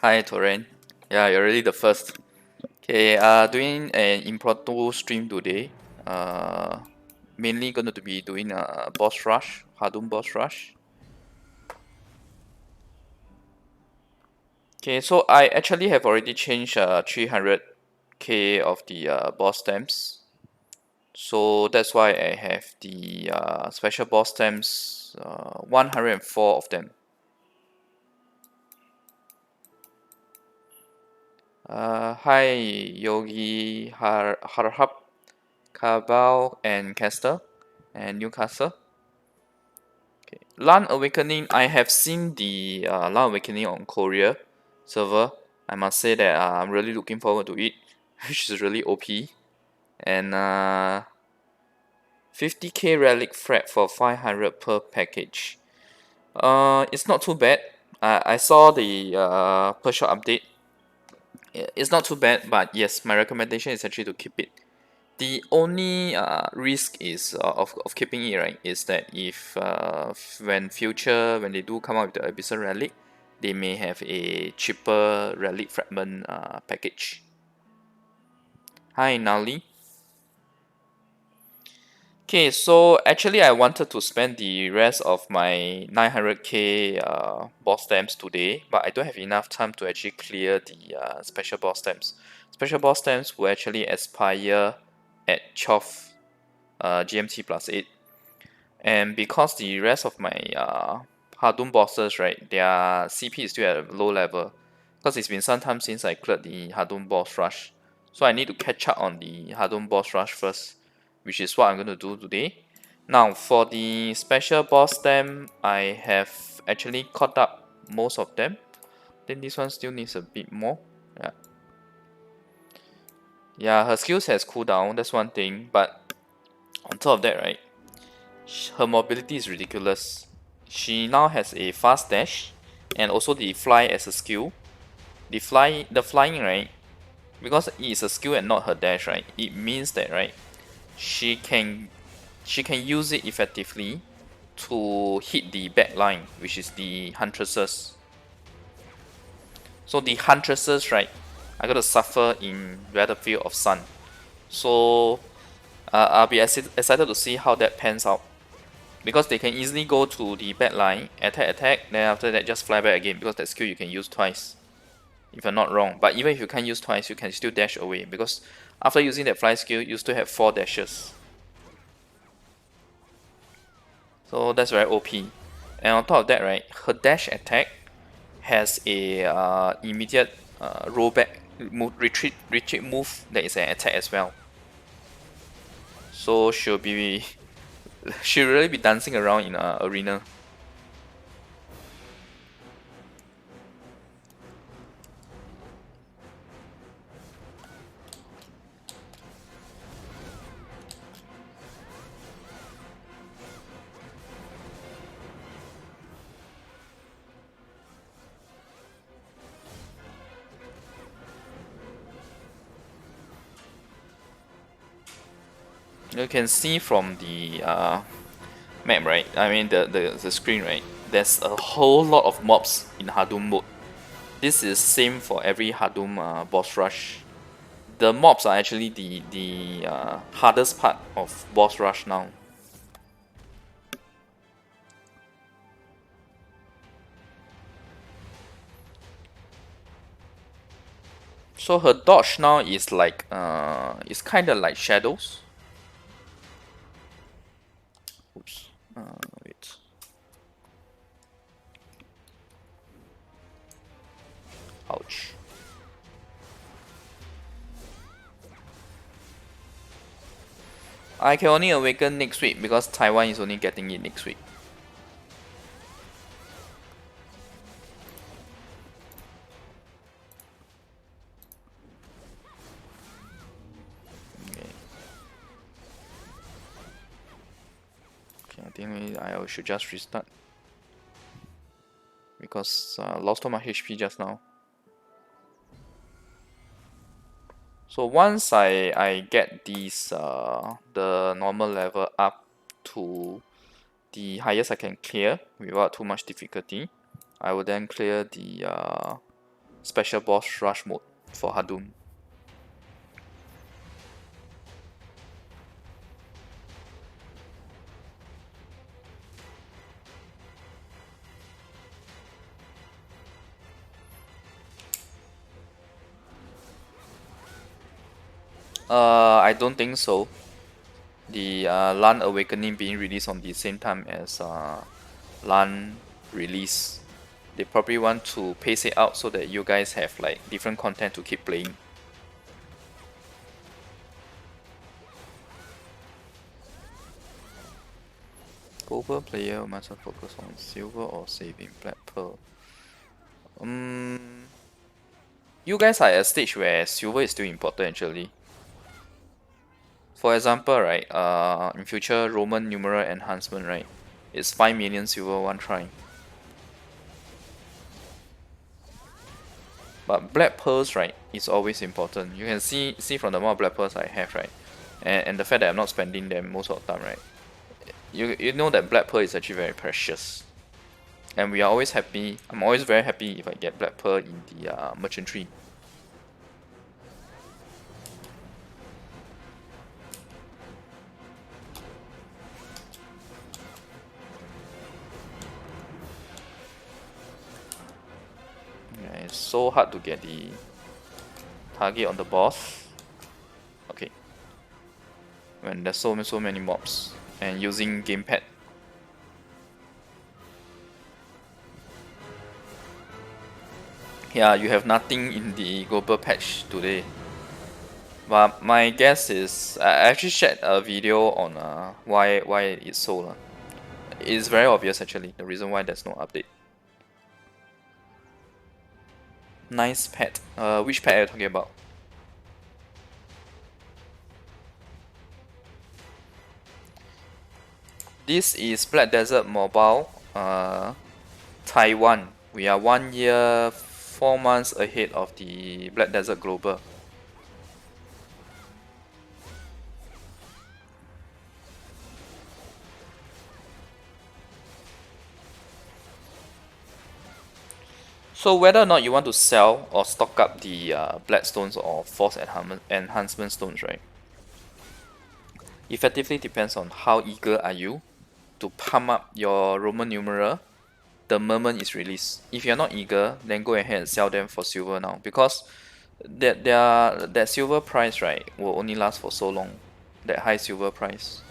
Hi, Toren. Yeah, you're really the first. Okay, doing an impromptu stream today. Uh, Mainly going to be doing a boss rush, Hadum boss rush. Okay, so I actually have already changed 300k of the boss stamps. So that's why I have the special boss stamps, 104 of them. Hi, Yogi, Harhab, Kabal, and Caster, and Newcastle. Okay. Lan Awakening, I have seen the Lan Awakening on Korea server. I must say that I'm really looking forward to it, which is really OP. And 50k relic frag for 500 per package. It's not too bad. I saw the per shot update. It's not too bad, but yes, my recommendation is actually to keep it. The only risk is of keeping it, right, is that if when they do come out with the abyssal relic, they may have a cheaper relic fragment package. Hi Nali. Okay, so actually I wanted to spend the rest of my 900k boss stamps today, but I don't have enough time to actually clear the special boss stamps. Special boss stamps will actually expire at 12 GMT plus 8. And because the rest of my Hadum bosses, right, their CP is still at a low level. Because it's been some time since I cleared the Hadum boss rush. So I need to catch up on the Hadum boss rush first, which is what I'm going to do today. Now, for the special boss stamp, I have actually caught up most of them. Then this one still needs a bit more. Yeah. Yeah, her skills has cooldown, that's one thing. But on top of that, right, her mobility is ridiculous. She now has a fast dash and also the fly as a skill. The flying, right, because it is a skill and not her dash, right, it means that, right, she can use it effectively to hit the back line, which is the Huntresses. So the Huntresses, right, are gonna suffer in Battlefield of Sun. So I'll be excited to see how that pans out. Because they can easily go to the back line, attack, then after that just fly back again, because that skill you can use twice, if I'm not wrong. But even if you can't use twice, you can still dash away, because after using that fly skill, you still have 4 dashes. So that's very OP. And on top of that, right, her dash attack has a immediate rollback retreat move that is an attack as well. So she'll really be dancing around in arena. You can see from the map, right? I mean the screen, right? There's a whole lot of mobs in Hadum mode. This is same for every Hadum boss rush. The mobs are actually the hardest part of boss rush now. So her dodge now is like it's kind of like shadows. Oops. Wait. Ouch. I can only awaken next week because Taiwan is only getting it next week. Okay, I think I should just restart because lost too much HP just now. So once I get these the normal level up to the highest I can clear without too much difficulty, I will then clear the special boss rush mode for Hadum. I don't think so. The Lan Awakening being released on the same time as Lan release. They probably want to pace it out so that you guys have like different content to keep playing. Global player must focus on silver or saving Black Pearl. You guys are at a stage where silver is still important actually. For example, right, in future Roman numeral enhancement, right, it's 5 million silver one try. But black pearls, right, is always important. You can see from the amount of black pearls I have, right, and the fact that I'm not spending them most of the time, right. You know that black pearl is actually very precious, and we are always happy. I'm always very happy if I get black pearl in the merchant tree. Yeah, it's so hard to get the target on the boss. Okay, when there's so many mobs and using gamepad. Yeah, you have nothing in the global patch today. But my guess is I actually shared a video on why it's so. It's very obvious actually the reason why there's no update. Nice pet. Which pet are you talking about? This is Black Desert Mobile, Taiwan. We are 1 year, 4 months ahead of the Black Desert Global. So whether or not you want to sell or stock up the black stones or force enhancement stones, right? Effectively depends on how eager are you to pump up your Roman numeral the moment it's released. If you're not eager, then go ahead and sell them for silver now, because that silver price, right, will only last for so long. That high silver price.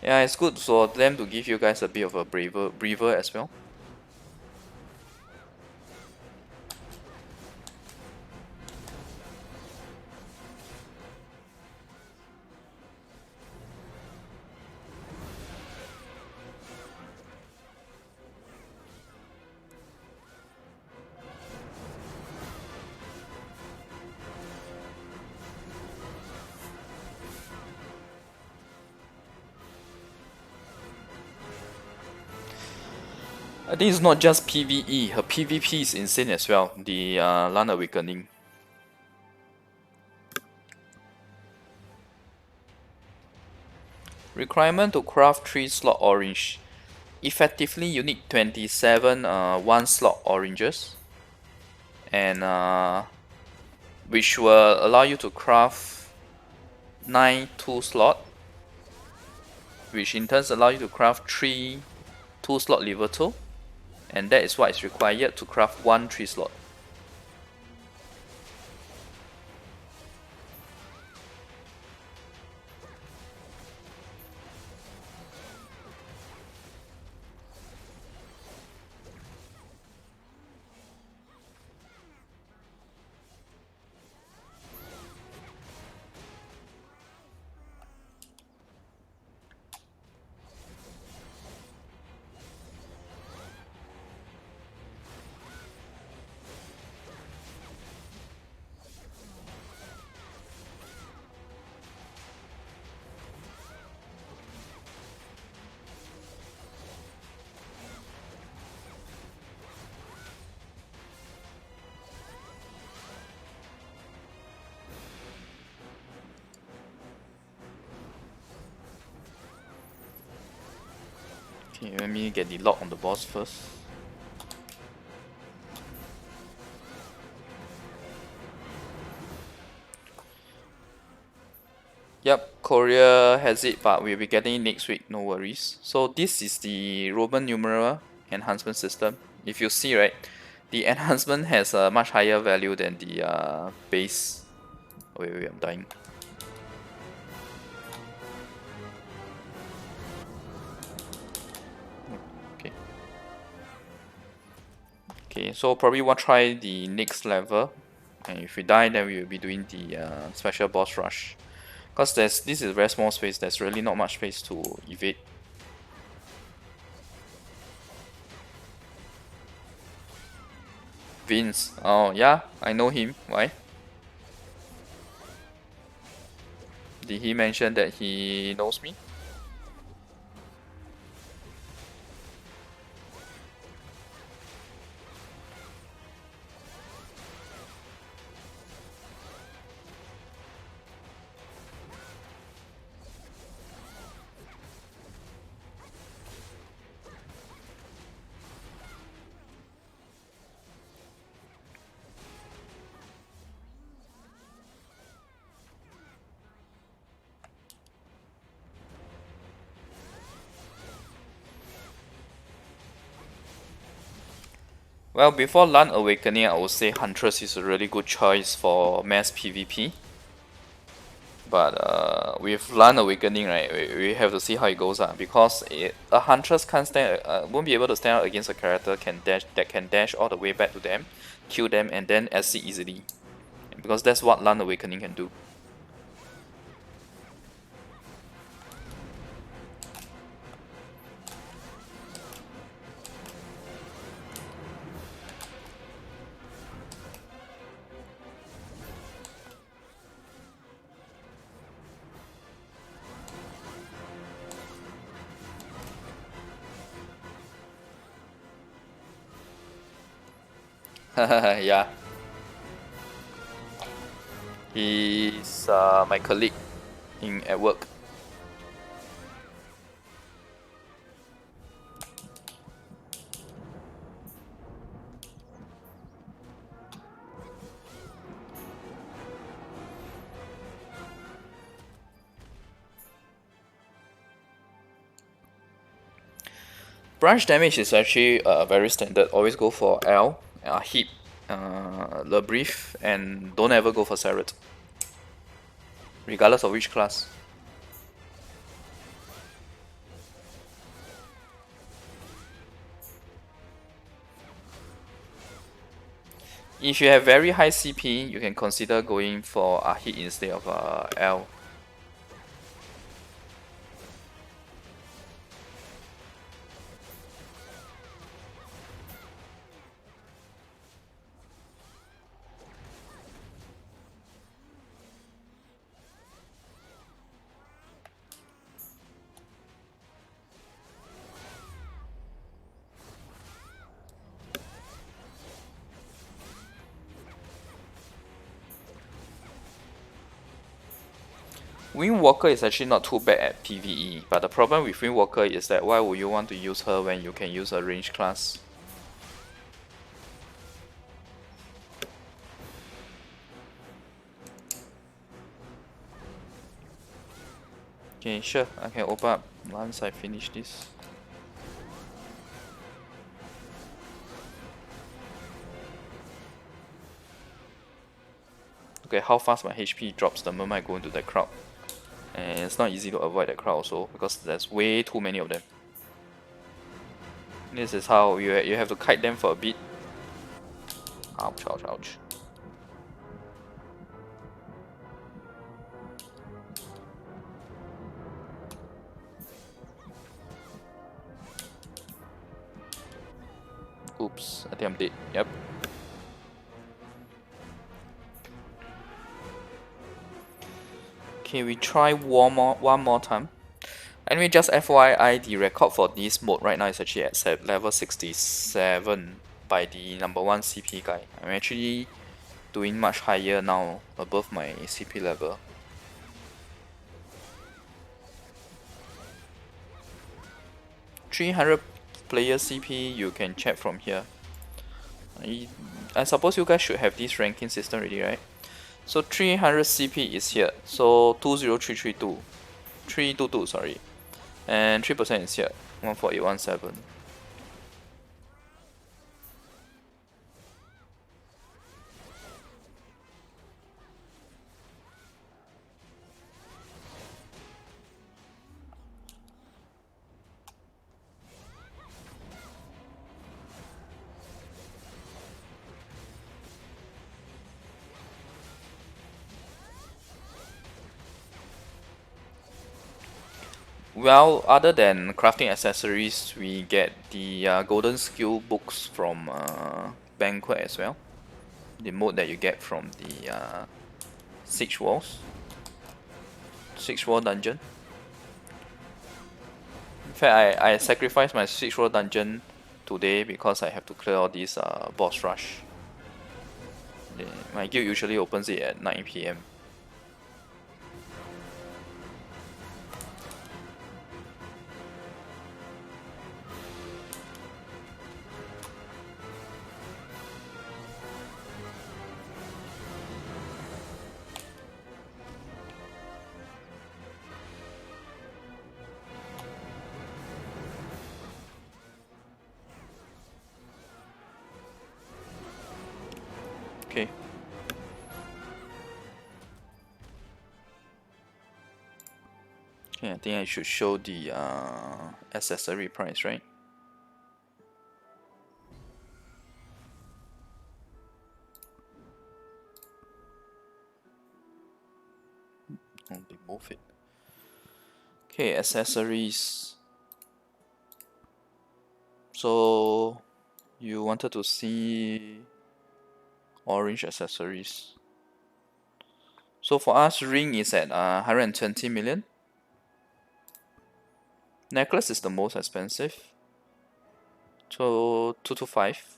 Yeah, it's good for them to give you guys a bit of a breather as well. I think it's not just PvE, her PvP is insane as well, the Lan Awakening. Requirement to craft 3 slot orange. Effectively, you need 27 1 slot oranges, and which will allow you to craft 9 2 slot, which in turn allow you to craft 3 2 slot Liverto, and that is what is required to craft 1 3 slot. Okay, let me get the lock on the boss first. Yep, Korea has it, but we'll be getting it next week, no worries. So this is the Roman numeral enhancement system. If you see, right, the enhancement has a much higher value than the base. Wait, I'm dying. Okay. Okay, so probably want to try the next level, and if we die, then we will be doing the special boss rush. Cause this is a very small space. There's really not much space to evade. Vince. Oh yeah, I know him. Why? Did he mention that he knows me? Well, before Land Awakening, I would say Huntress is a really good choice for mass PvP. But with Land Awakening, right, we have to see how it goes. Because a Huntress can't stand, won't be able to stand out against a character that can dash all the way back to them, kill them, and then exit easily. Because that's what Land Awakening can do. Yeah. He's my colleague at work. Branch damage is actually very standard. Always go for L, Hip, Le Brief, and don't ever go for Serret. Regardless of which class. If you have very high CP, you can consider going for a hit instead of L. Windwalker is actually not too bad at PvE, but the problem with Windwalker is that why would you want to use her when you can use a range class? Okay, sure, I can open up once I finish this. Okay, how fast my HP drops the moment I go into that crowd. And it's not easy to avoid that crowd also, because there's way too many of them. This is how you have to kite them for a bit. Ouch, ouch, ouch. Oops, I think I'm dead. Yep. Okay, we try one more time. Anyway, just FYI, the record for this mode right now is actually at level 67 by the #1 CP guy. I'm actually doing much higher now, above my CP level. 300 player CP, you can check from here. I suppose you guys should have this ranking system already, right? So 300 CP is here. So 20332. 322, sorry. And 3% is here. 14817. Well, other than crafting accessories, we get the golden skill books from Banquet as well. The mode that you get from the Six Walls. Six Wall Dungeon. In fact, I sacrificed my Six Wall Dungeon today because I have to clear all these boss rush. My guild usually opens it at 9 PM. Okay. Okay, I think I should show the accessory price, right? Only move it. Okay, accessories. So you wanted to see orange accessories. So for us, ring is at 120 million. Necklace is the most expensive. So 225.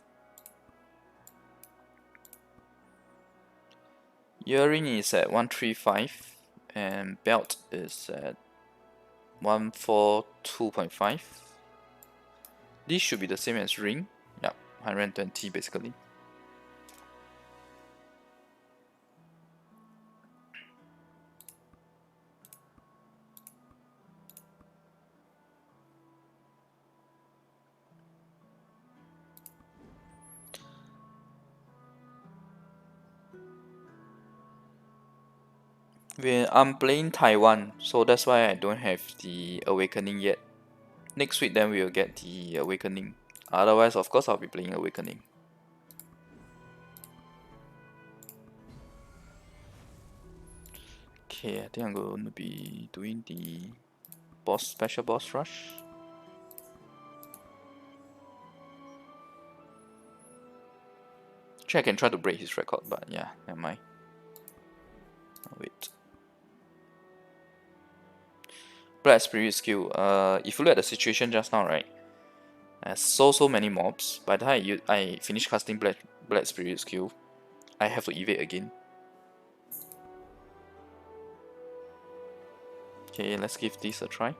Earring is at 135, and belt is at 142.5. This should be the same as ring. Yep, 120 basically. I'm playing Taiwan, so that's why I don't have the Awakening yet. Next week then we'll get the Awakening. Otherwise, of course, I'll be playing Awakening. Okay, I think I'm going to be doing the special boss rush. Actually, I can try to break his record, but yeah, never mind. Oh, wait. Black Spirit skill. If you look at the situation just now, right? There's so many mobs. By the time I finish casting Black Spirit skill, I have to evade again. Okay, let's give this a try.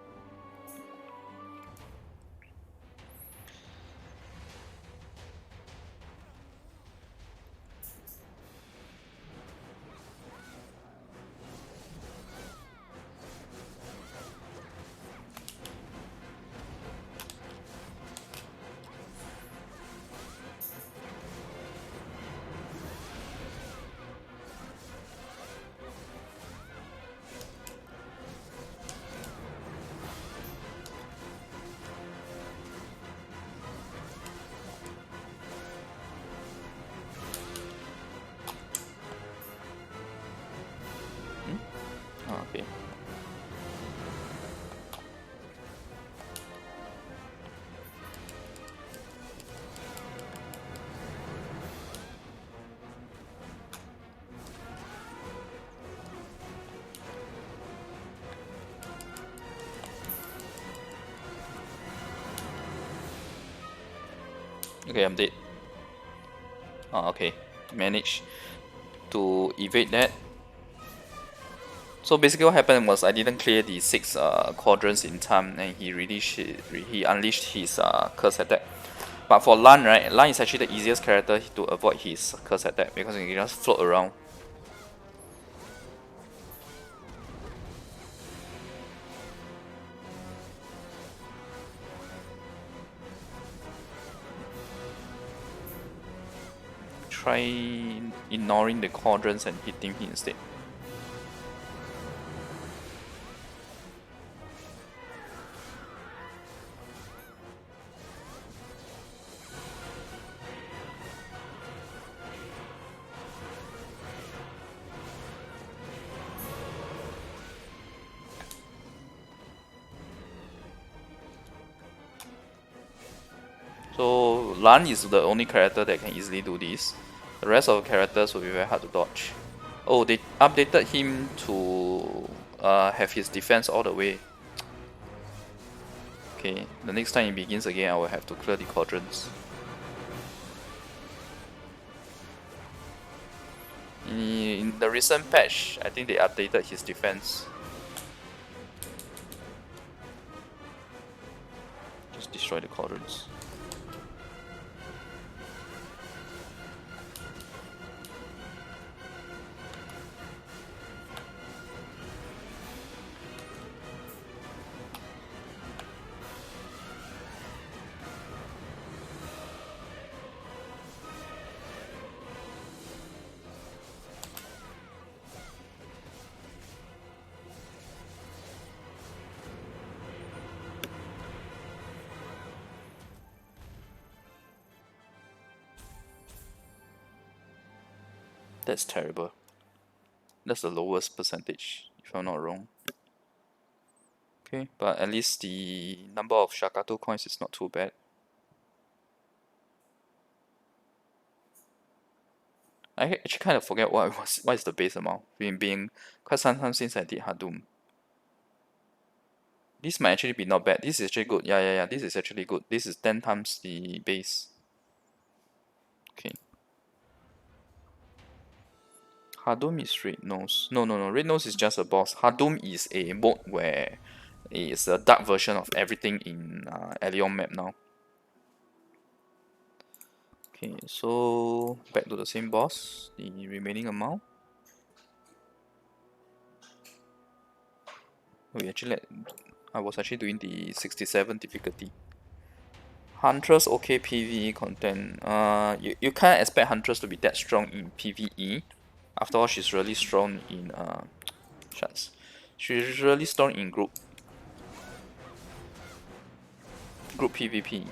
Okay. Okay, I'm dead. Oh, okay. Managed to evade that. So basically what happened was I didn't clear the 6 quadrants in time, and he unleashed his curse attack. But for Lan, right, Lan is actually the easiest character to avoid his curse attack because he can just float around. Try ignoring the quadrants and hitting him instead. So Lan is the only character that can easily do this. The rest of the characters will be very hard to dodge. Oh, they updated him to have his defense all the way. Okay, the next time it begins again, I will have to clear the quadrants. In the recent patch, I think they updated his defense. Just destroy the quadrants. That's terrible. That's the lowest percentage, if I'm not wrong. Okay, but at least the number of Shakato coins is not too bad. I actually kind of forget what is the base amount. Being quite some time since I did Hadum. This might actually be not bad. This is actually good. Yeah. This is actually good. This is 10 times the base. Okay. Hadum is Red Nose. No. Red Nose is just a boss. Hadum is a mode where it's a dark version of everything in Elion map now. Okay, so back to the same boss. The remaining amount. I was actually doing the 67 difficulty. Huntress okay PvE content. You can't expect Huntress to be that strong in PvE. After all, she's really strong in shucks. She's really strong in group PvP.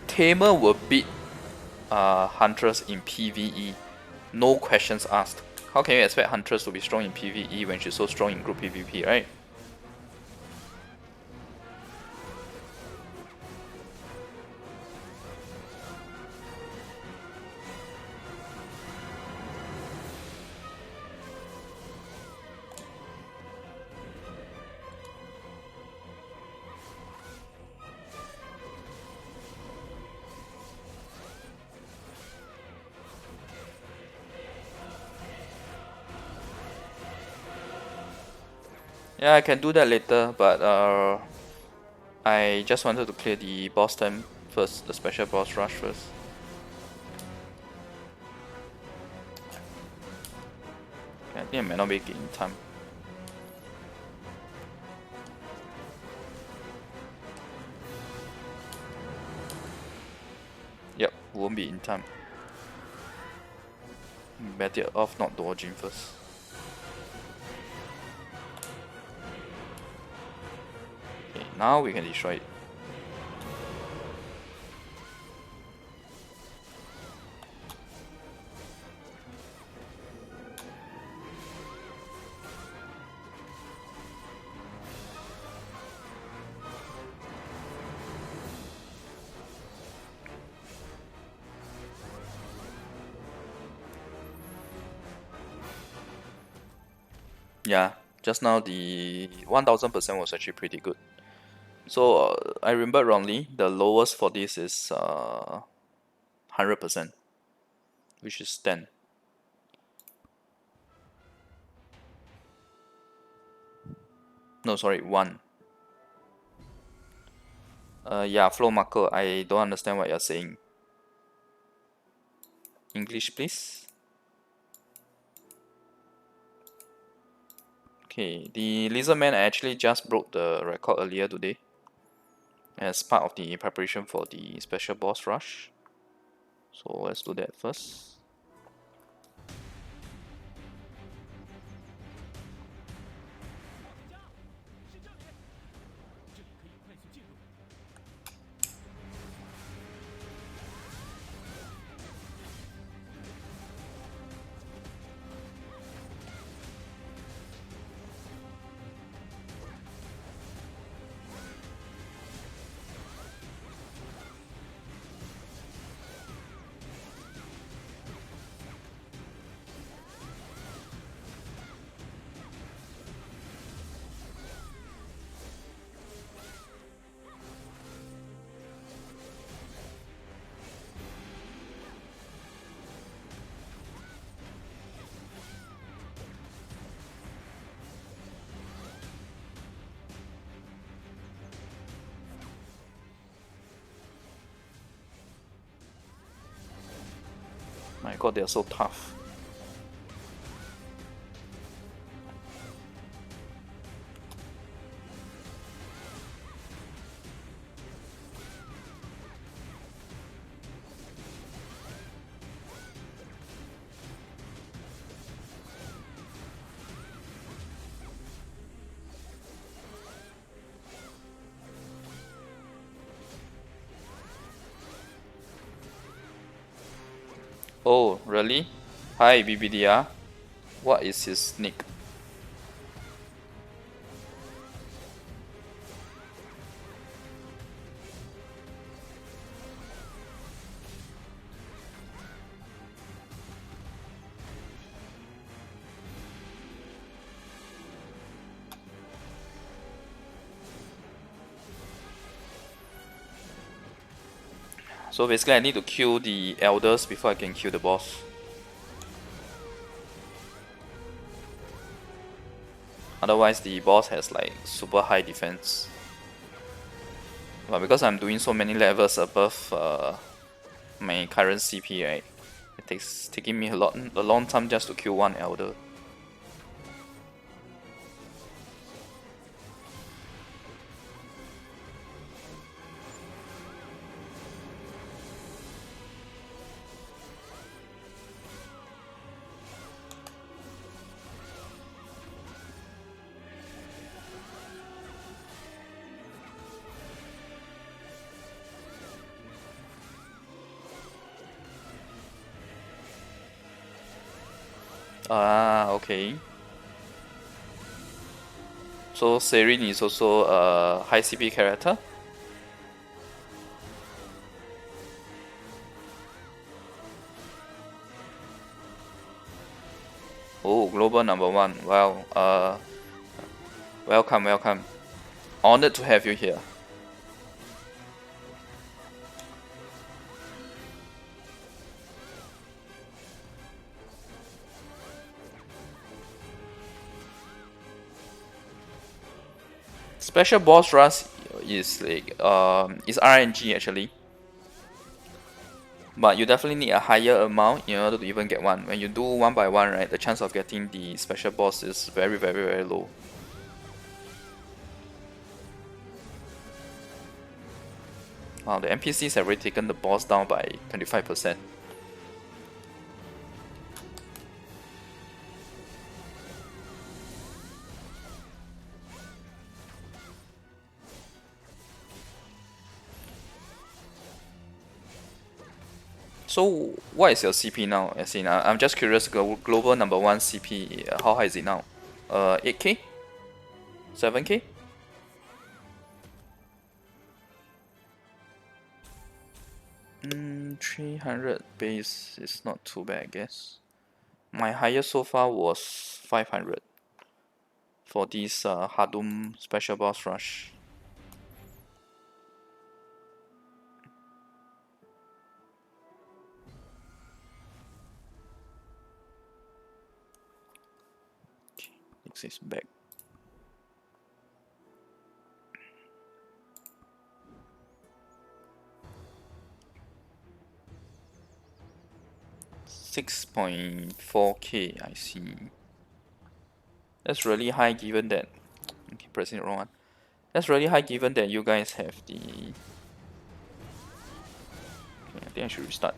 Tamer will beat Huntress in PvE, no questions asked. How can you expect Huntress to be strong in PvE when she's so strong in group PvP, right? Yeah, I can do that later, but I just wanted to clear the boss time first, the special boss rush first. Okay, I think I might not make it in time. Yep, won't be in time. Better off not dodging first. Okay, now we can destroy it. Yeah, just now the 1000% was actually pretty good. So I remember wrongly, the lowest for this is 100%, which is 10. No, sorry, 1. Yeah, flow marker. I don't understand what you're saying. English, please. Okay, the lizard man actually just broke the record earlier today as part of the preparation for the special boss rush. So let's do that first. My god, they're so tough. Oh, really? Hi, BBDR. What is his nick? So basically I need to kill the elders before I can kill the boss. Otherwise the boss has like super high defense. But because I'm doing so many levels above my current CP, right? Taking me a long time just to kill one elder. Ah, okay. So Serin is also a high CP character. Oh, global number 1. Wow. Welcome, welcome. Honored to have you here. Special boss rush is like is RNG actually, but you definitely need a higher amount in order to even get one. When you do one by one, right, the chance of getting the special boss is very very very low. Wow, the NPCs have already taken the boss down by 25%. So what is your CP now? As in, I'm just curious. Global number 1 CP, how high is it now? 8k, 7k. 300 base is not too bad, I guess. My highest so far was 500. for this Hadum special boss rush. Okay, next is back. $6.4K, I see. That's really high given that. Okay, pressing the wrong one. That's really high given that you guys have the. Okay, I think I should restart.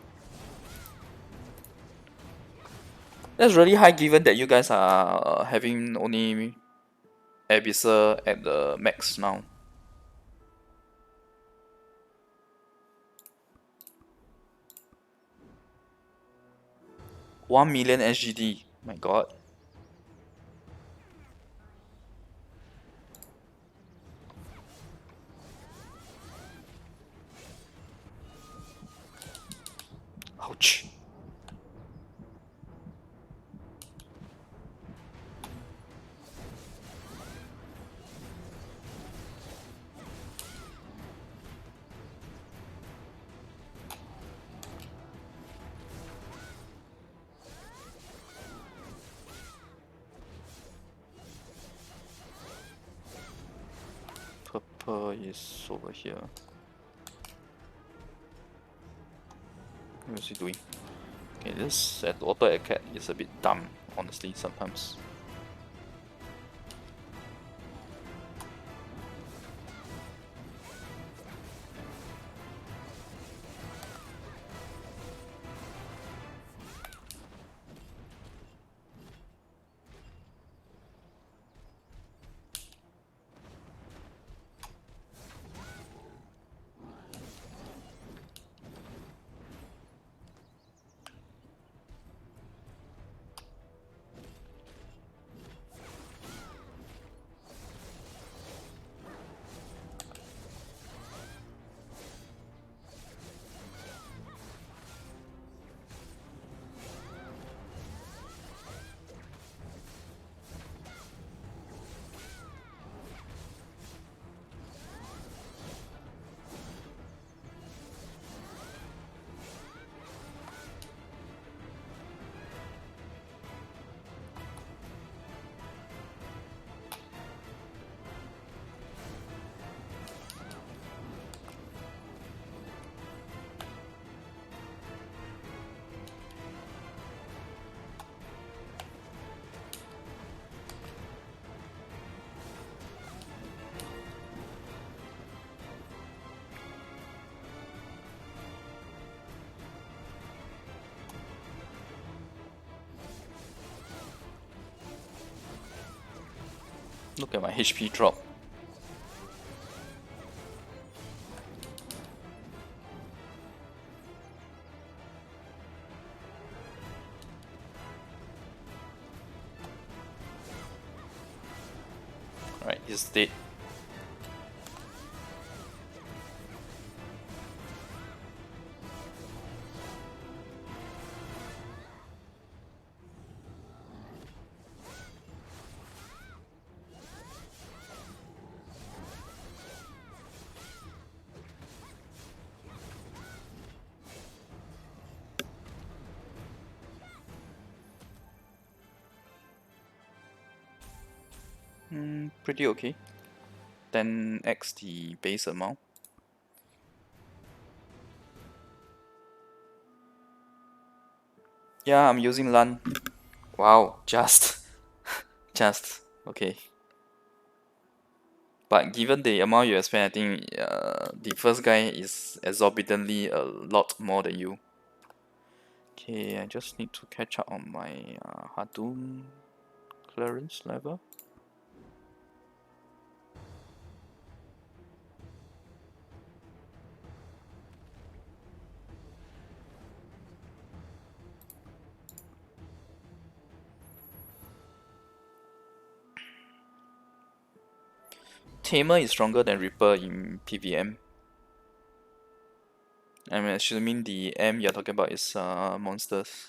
That's really high given that you guys are having only Abyssal at the max now. 1 million SGD. My god. Ouch. Purple is over here. What is he doing? Okay, this at auto attack is a bit dumb, honestly, sometimes. Look at my HP drop. Alright, he's dead. Pretty okay. 10x the base amount. Yeah, I'm using LAN. Wow, just okay. But given the amount you have spent, I think the first guy is exorbitantly a lot more than you. Okay, I just need to catch up on my Hadum clearance level. Tamer is stronger than Reaper in PVM. I'm assuming the M you're talking about is monsters.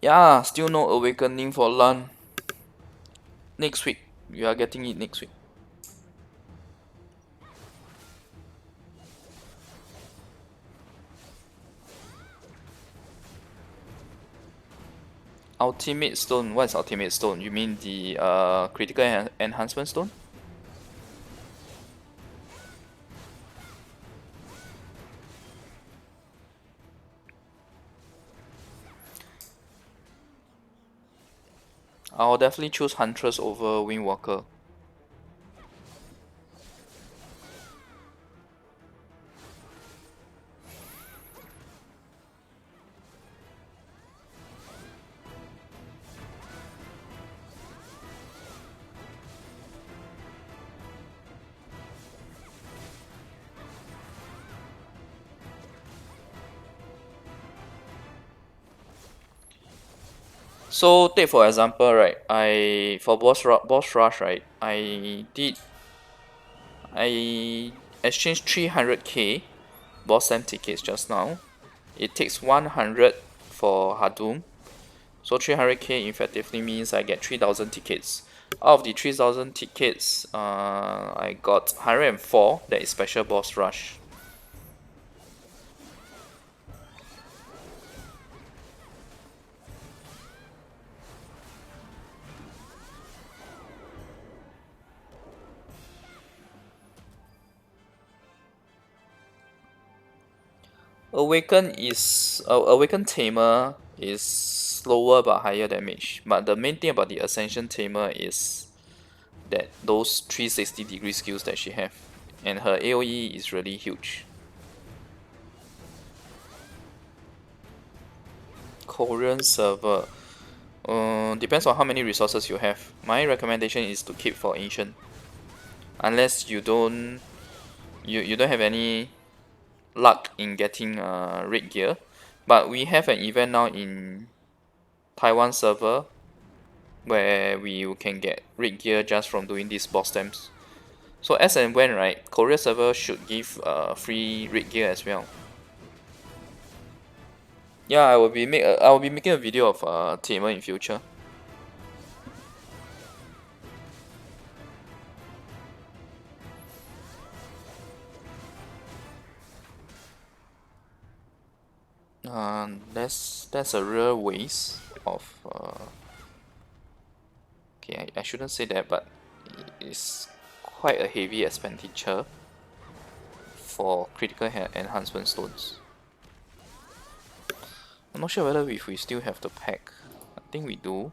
Yeah, still no awakening for Lan. Next week. You are getting it next week. Ultimate stone. What is ultimate stone? You mean the critical enhancement stone? I'll definitely choose Huntress over Windwalker. So take for example, right? I for boss rush, right? I exchanged 300k boss stamp tickets just now. It takes 100 for Hadum. So 300k effectively means I get 3000 tickets. Out of the 3000 tickets, I got 104 that is special boss rush. Awaken Tamer is slower but higher damage. But the main thing about the Ascension Tamer is that those 360-degree skills that she have, and her AOE is really huge. Korean server, depends on how many resources you have. My recommendation is to keep for ancient, unless you don't have any luck in getting red gear. But we have an event now in Taiwan server where we can get red gear just from doing these boss stamps. So as and when, right, Korea server should give free red gear as well. Yeah, I will be making a video of Tamer in future. That's a real waste of okay, I shouldn't say that, but it's quite a heavy expenditure for critical enhancement stones. I'm not sure whether if we still have the pack. I think we do.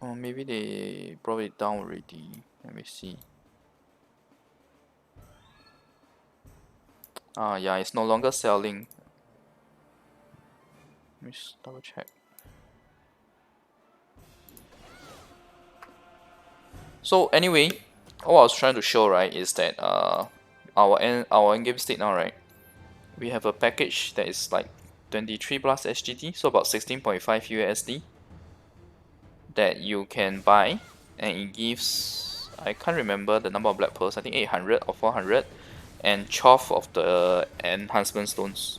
Oh, maybe they brought it down already. Let me see. Ah, yeah, it's no longer selling. Let me just double check. So anyway, what I was trying to show, right, is that our end game state now, right, we have a package that is like 23 plus SGT, so about 16.5 USD that you can buy, and it gives, I can't remember the number of black pearls, I think 800 or 400, and 12 of the enhancement stones.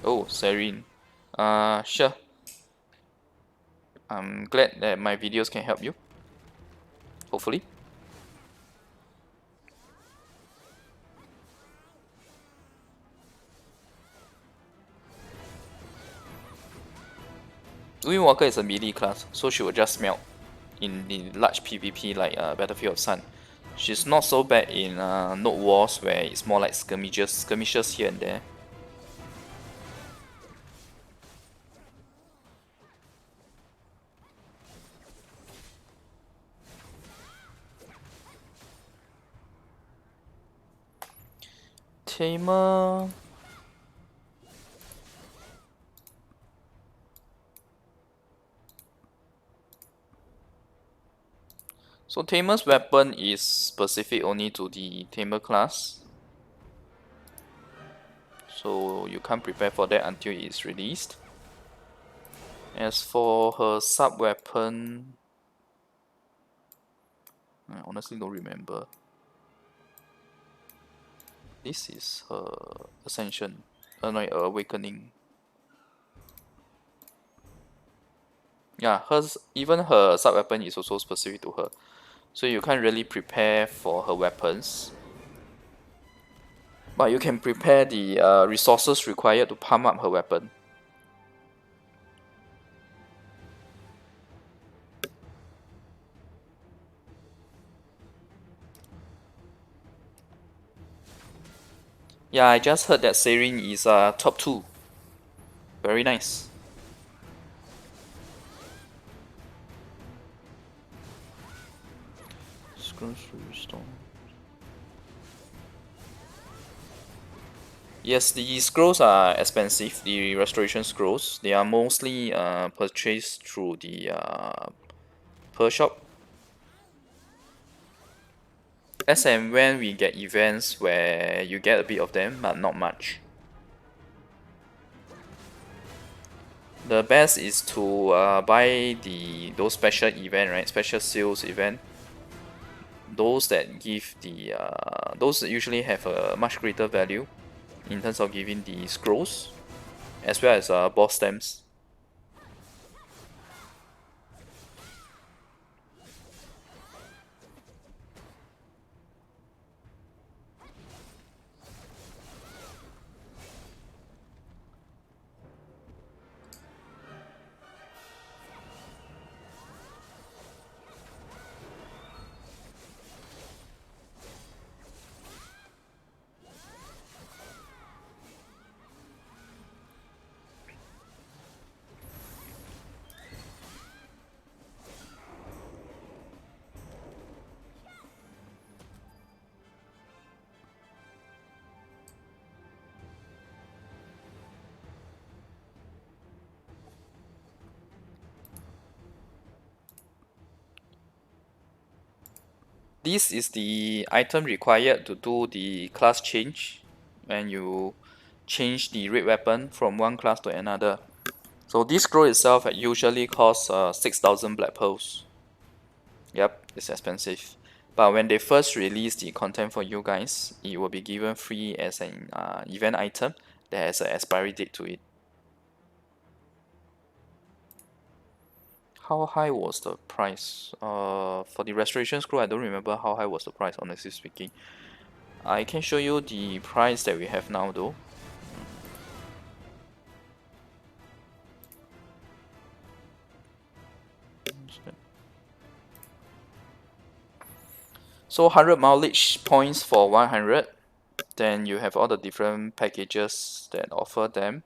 Oh, Serene. Sure. I'm glad that my videos can help you. Hopefully. Windwalker is a melee class, so she will just melt in the large PvP like Battlefield of Sun. She's not so bad in Node Wars where it's more like skirmishes here and there. Tamer. So Tamer's weapon is specific only to the Tamer class. So you can't prepare for that until it is released. As for her sub weapon, I honestly don't remember. This is her Ascension, no, Awakening. Yeah, even her sub weapon is also specific to her, so you can't really prepare for her weapons. But you can prepare the resources required to pump up her weapon. Yeah, I just heard that Seirin is top 2. Very nice. Scrolls restore. Yes, the scrolls are expensive. The restoration scrolls, they are mostly purchased through the Pearl shop. As and when we get events where you get a bit of them, but not much. The best is to buy those special event, right? Special sales event. Those that give the those usually have a much greater value in terms of giving the scrolls, as well as boss stamps. This is the item required to do the class change when you change the raid weapon from one class to another. So this scroll itself usually costs 6,000 black pearls. Yep, it's expensive. But when they first release the content for you guys, it will be given free as an event item that has an expiry date to it. How high was the price? For the restoration scroll, I don't remember how high was the price, honestly speaking. I can show you the price that we have now though. So 100 mileage points for 100. Then you have all the different packages that offer them.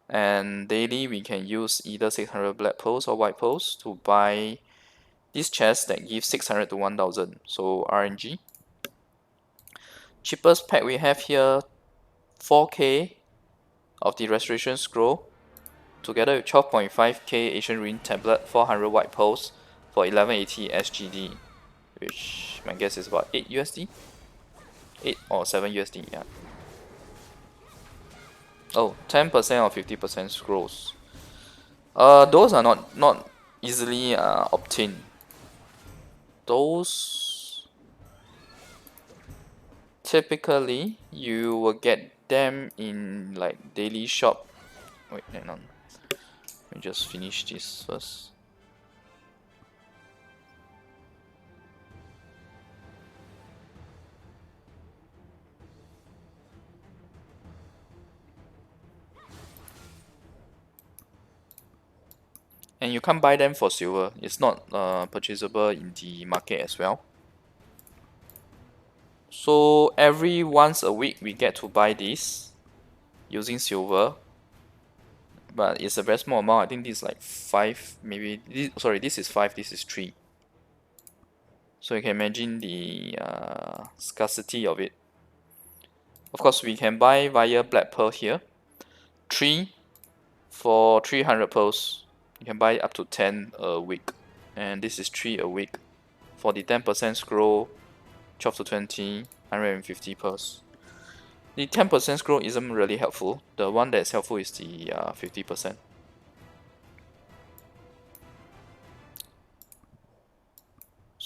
And daily we can use either 600 black pearls or white pearls to buy this chest that gives 600 to 1000. So RNG. Cheapest pack we have here, 4k of the restoration scroll together with 12.5k Asian Ruin tablet, 400 white pearls for 1180 SGD, which my guess is about 8 USD, 8 or 7 USD. Yeah. Oh, 10% or 50% scrolls. Those are not easily obtained. Those typically you will get them in like daily shop. Wait, hang on. Let me just finish this first. And you can't buy them for silver. It's not purchasable in the market as well. So every once a week we get to buy this using silver, but it's a very small amount. I think this is like 5, maybe. Sorry, this is 5. This is 3. So you can imagine the scarcity of it. Of course, we can buy via black pearl here. 3 for 300 pearls. You can buy up to 10 a week, and this is 3 a week. For the 10% scroll, 12 to 20, 150 pearls. The 10% scroll isn't really helpful. The one that's helpful is the 50%.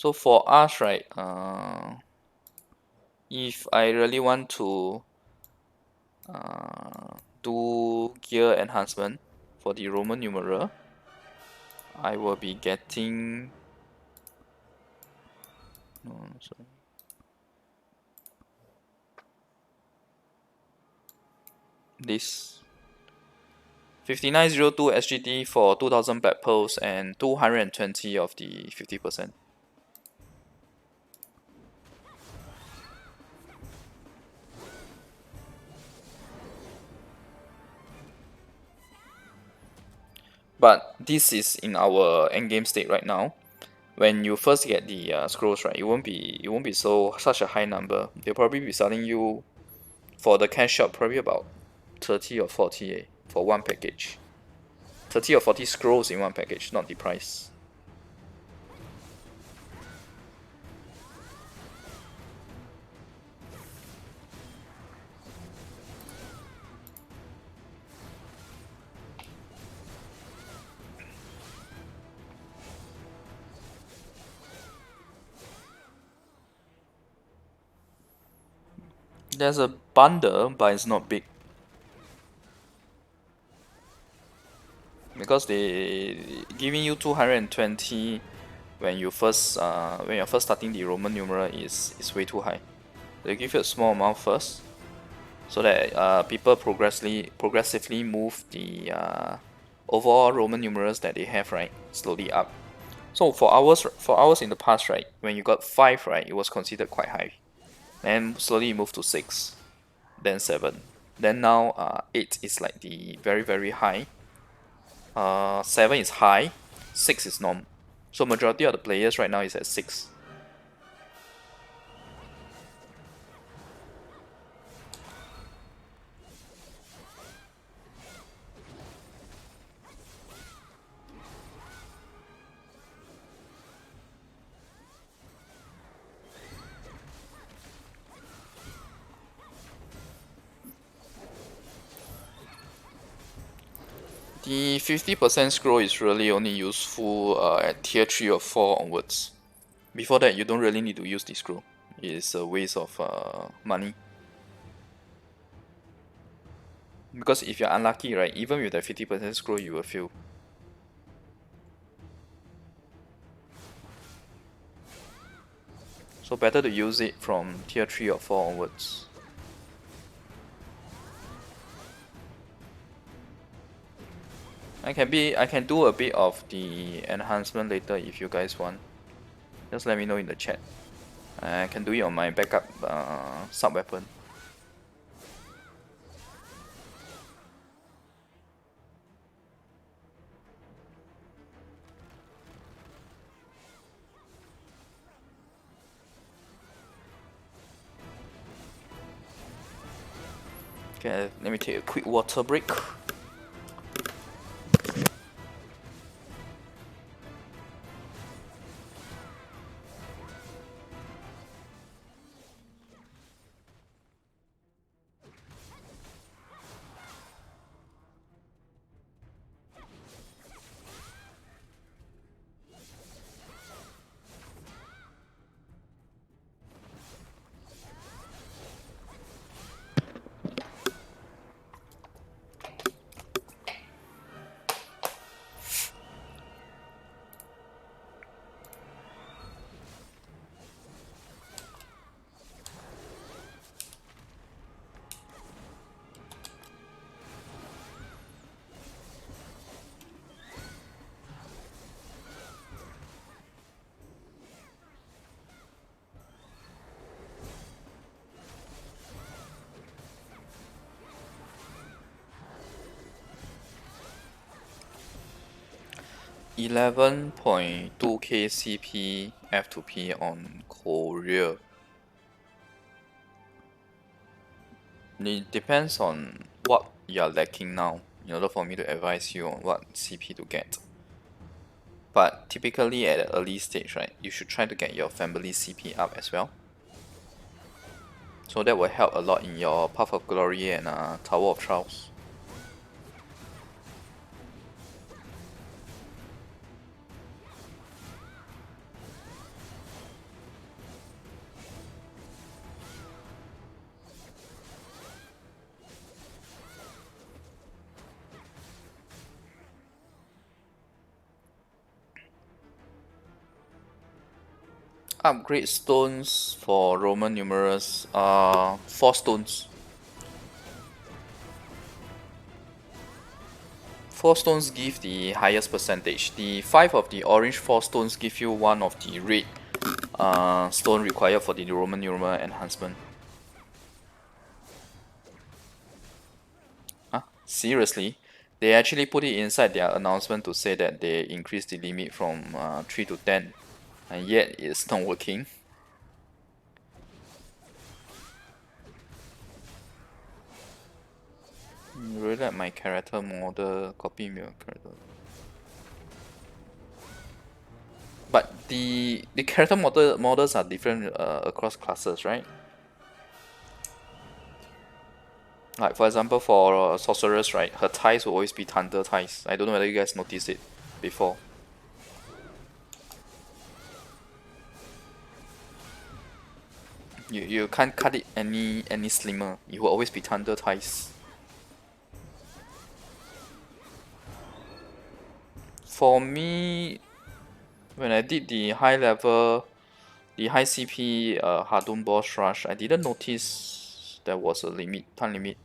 So for us, right, if I really want to do gear enhancement for the Roman numeral, I will be getting sorry. This 5902 SGD for 2000 black pearls and 220 of the 50%. But this is in our endgame state right now. When you first get the scrolls, right, it won't be such a high number. They'll probably be selling you for the cash shop probably about 30 or 40 for one package. 30 or 40 scrolls in one package, not the price. There's a bundle, but it's not big. Because they giving you 220 when you're first starting the Roman numeral is way too high. They give you a small amount first, so that people progressively move the overall Roman numerals that they have, right, slowly up. So for hours in the past, right, when you got 5, right, it was considered quite high. Then slowly you move to 6, then 7. Then now 8 is like the very very high. 7 is high, 6 is normal. So majority of the players right now is at 6. The 50% scroll is really only useful at tier 3 or 4 onwards. Before that, you don't really need to use the scroll. It's a waste of money. Because if you're unlucky, right, even with the 50% scroll, you will fail. So better to use it from tier 3 or 4 onwards. I can do a bit of the enhancement later if you guys want. Just let me know in the chat. I can do it on my backup sub weapon. Okay, let me take a quick water break. 11.2k CP F2P on Korea. It depends on what you are lacking now in order for me to advise you on what CP to get. But typically at an early stage, right, you should try to get your family CP up as well. So that will help a lot in your Path of Glory and Tower of Trials. Upgrade stones for Roman numerals. 4 stones. 4 stones give the highest percentage. The 5 of the orange 4 stones give you 1 of the red stone required for the Roman numeral enhancement. Huh? Seriously? They actually put it inside their announcement to say that they increased the limit from 3 to 10, and yet it's not working. Really like my character model, copy my character. But the character models are different across classes, right? Like for example, for sorceress, right? Her ties will always be thunder ties. I don't know whether you guys noticed it before. You can't cut it any slimmer. It will always be thunder ties. For me, when I did the high level, the high CP Hadum boss rush, I didn't notice there was a limit, time limit.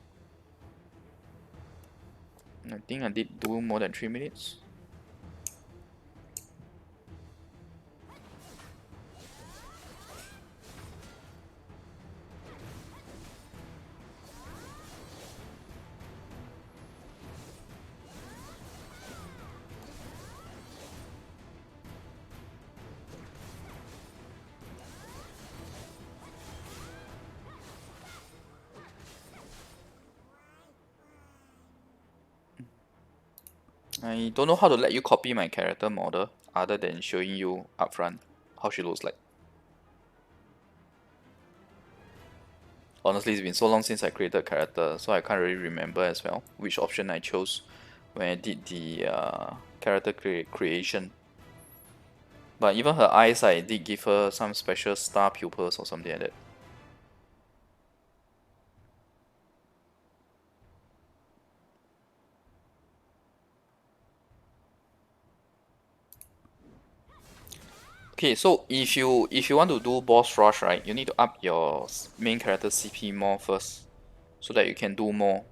I think I did do more than 3 minutes. I don't know how to let you copy my character model other than showing you upfront how she looks like. Honestly, it's been so long since I created a character, so I can't really remember as well which option I chose when I did the character creation. But even her eyes, I did give her some special star pupils or something like that. Okay, so if you want to do boss rush, right, you need to up your main character CP more first, so that you can do more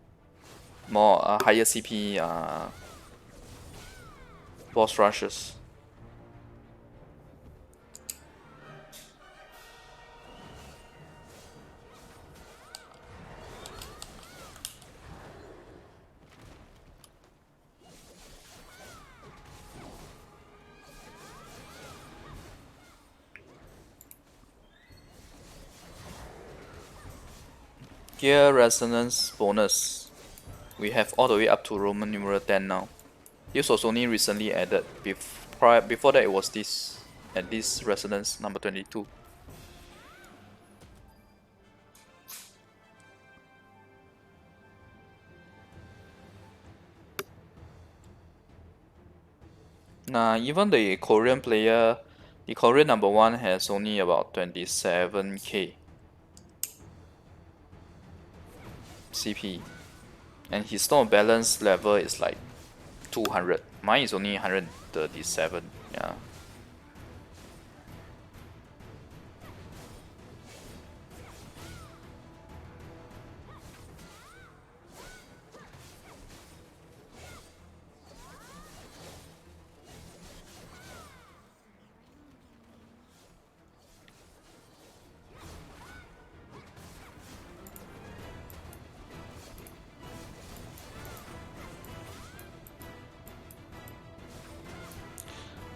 higher CP boss rushes. Gear resonance bonus. We have all the way up to Roman numeral 10 now. This was only recently added. Before that it was this, at this resonance number 22. Nah, even the Korean player, the Korean number 1 has only about 27k CP. And his stone balance level is like 200. Mine is only 137. Yeah.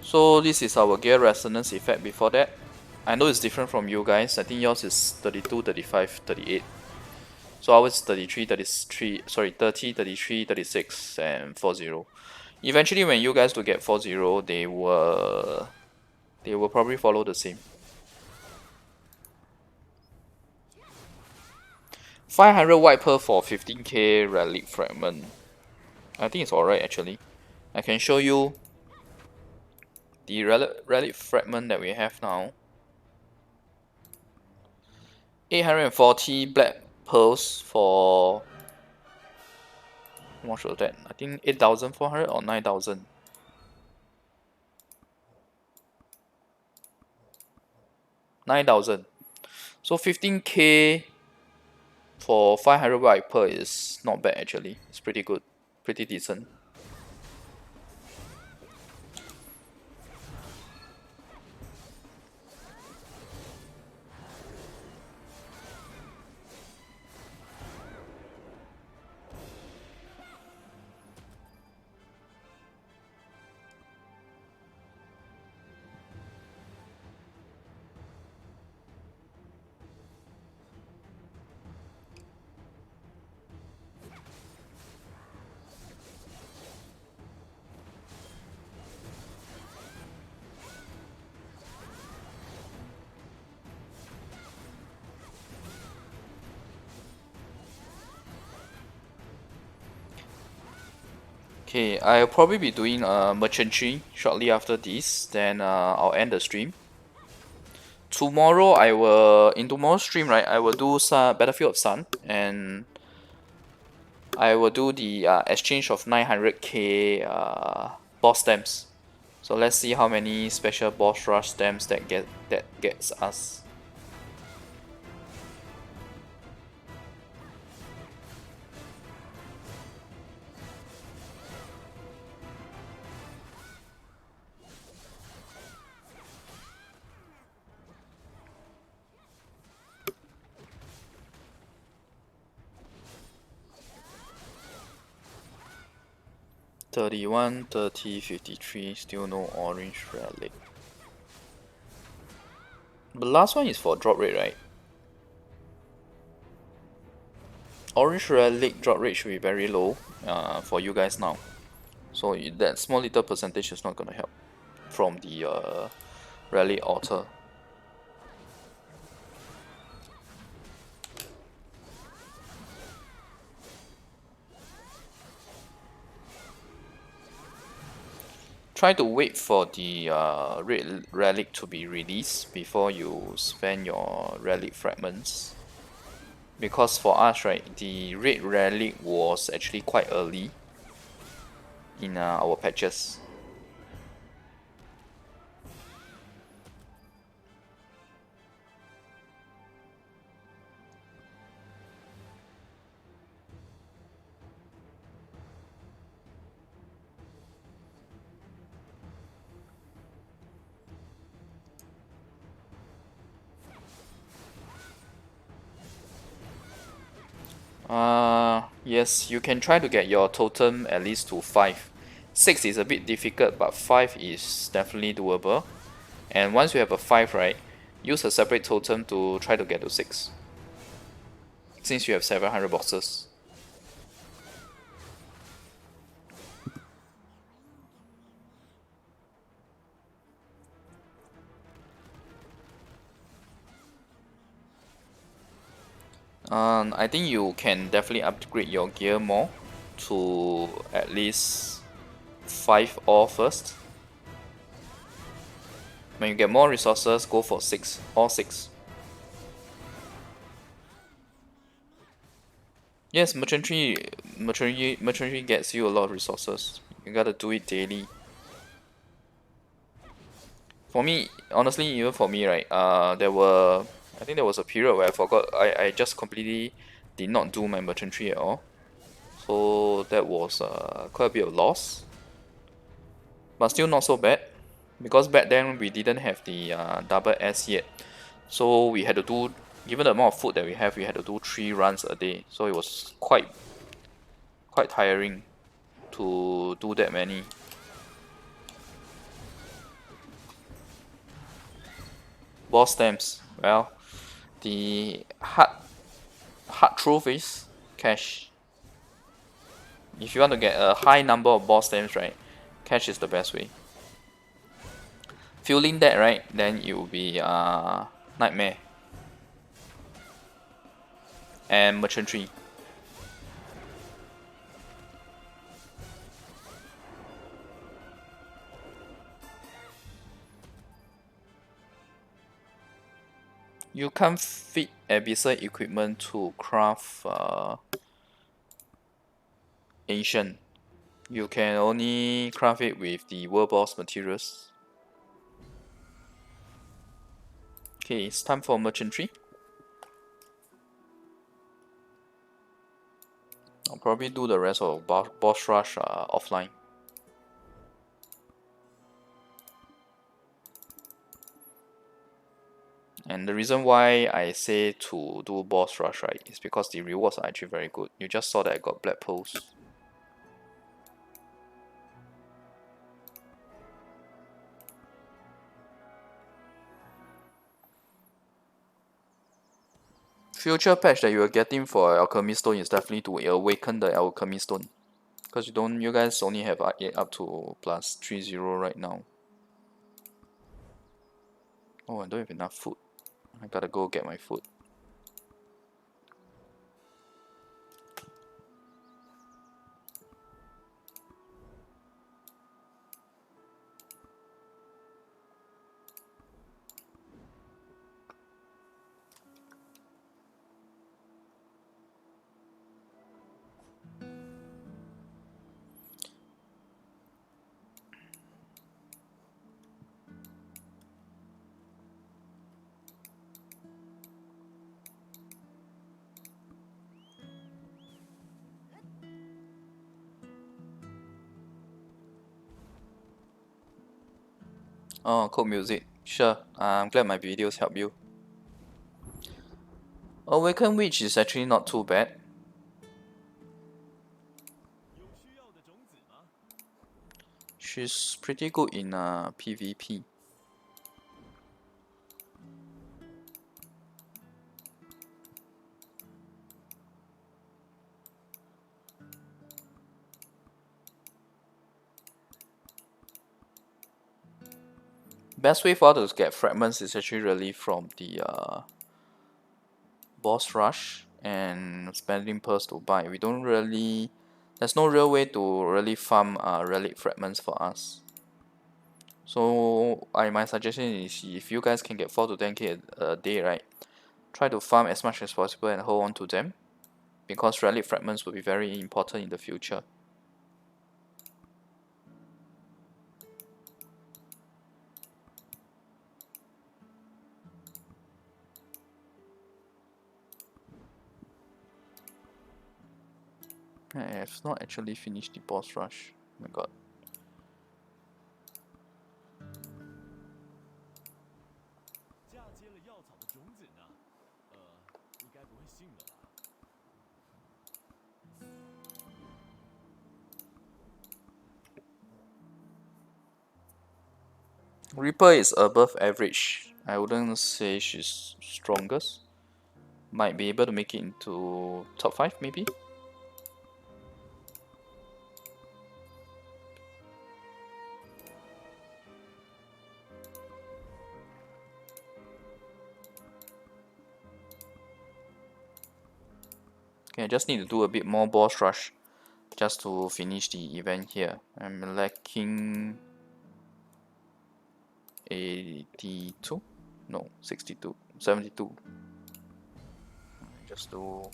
So this is our gear resonance effect before that. I know it's different from you guys. I think yours is 32, 35, 38. So ours is 33, 33, sorry, 30, 33, 36, and 40. Eventually when you guys will get 40, they will probably follow the same. 500 white pearl for 15k relic fragment. I think it's alright actually. I can show you the relic fragment that we have now. 840 black pearls for, how much was that? I think 8,400 or 9,000. 9,000. So 15k for 500 Viper is not bad actually. It's pretty good, pretty decent. Okay, I'll probably be doing merchantry shortly after this. Then I'll end the stream. Tomorrow in tomorrow's stream, right, I will do some Battlefield of Sun, and I will do the exchange of 900k boss stamps. So let's see how many special boss rush stamps that gets us. $31, $30, $53, still no orange relic. The last one is for drop rate, right? Orange relic drop rate should be very low for you guys now. So that small little percentage is not gonna help from the relic altar. Try to wait for the red relic to be released before you spend your relic fragments. Because for us, right, the red relic was actually quite early in our patches. Yes, you can try to get your totem at least to 5. 6 is a bit difficult, but 5 is definitely doable. And once you have a 5, right, use a separate totem to try to get to 6. Since you have 700 boxes. I think you can definitely upgrade your gear more to at least 5 or first. When you get more resources, go for 6 or 6. Yes, merchantry gets you a lot of resources. You gotta do it daily. For me, honestly, even for me, right, I think there was a period where I just completely did not do my merchantry at all. So that was quite a bit of loss. But still not so bad. Because back then we didn't have the double S yet. So we had to do, given the amount of food that we have, we had to do 3 runs a day. So it was quite tiring to do that many. Boss stamps. Well, the hard truth is cash. If you want to get a high number of boss stamps, right, cash is the best way. Fueling that, right, then it will be nightmare and merchantry. You can't fit abyssal equipment to craft ancient. You can only craft it with the world boss materials. Okay, it's time for merchantry. I'll probably do the rest of boss rush offline. And the reason why I say to do boss rush, right, is because the rewards are actually very good. You just saw that I got black pearls. Future patch that you are getting for Alchemist Stone is definitely to awaken the Alchemist Stone. Because you guys only have up to plus 30 right now. Oh, I don't have enough food. I gotta go get my food. Oh, cool music. Sure, I'm glad my videos help you. Awaken Witch is actually not too bad. She's pretty good in PvP. Best way for her to get fragments is actually really from the boss rush and spending pearls to buy. We don't really, there's no real way to really farm relic fragments for us. So my suggestion is if you guys can get 4 to 10k a day, right, try to farm as much as possible and hold on to them, because relic fragments will be very important in the future. I have not actually finished the boss rush. Oh my god. Reaper is above average. I wouldn't say she's strongest. Might be able to make it into top 5 maybe. Okay, I just need to do a bit more boss rush just to finish the event here. I'm lacking 82? No, 62, 72. Just do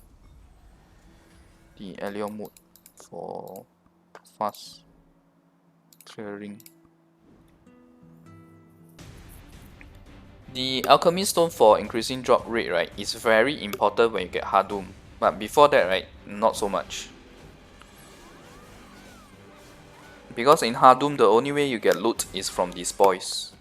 the Elio mode for fast clearing. The Alchemist Stone for increasing drop rate, right, is very important when you get Hadum. But before that, right, not so much. Because in Hadum, the only way you get loot is from the spoils.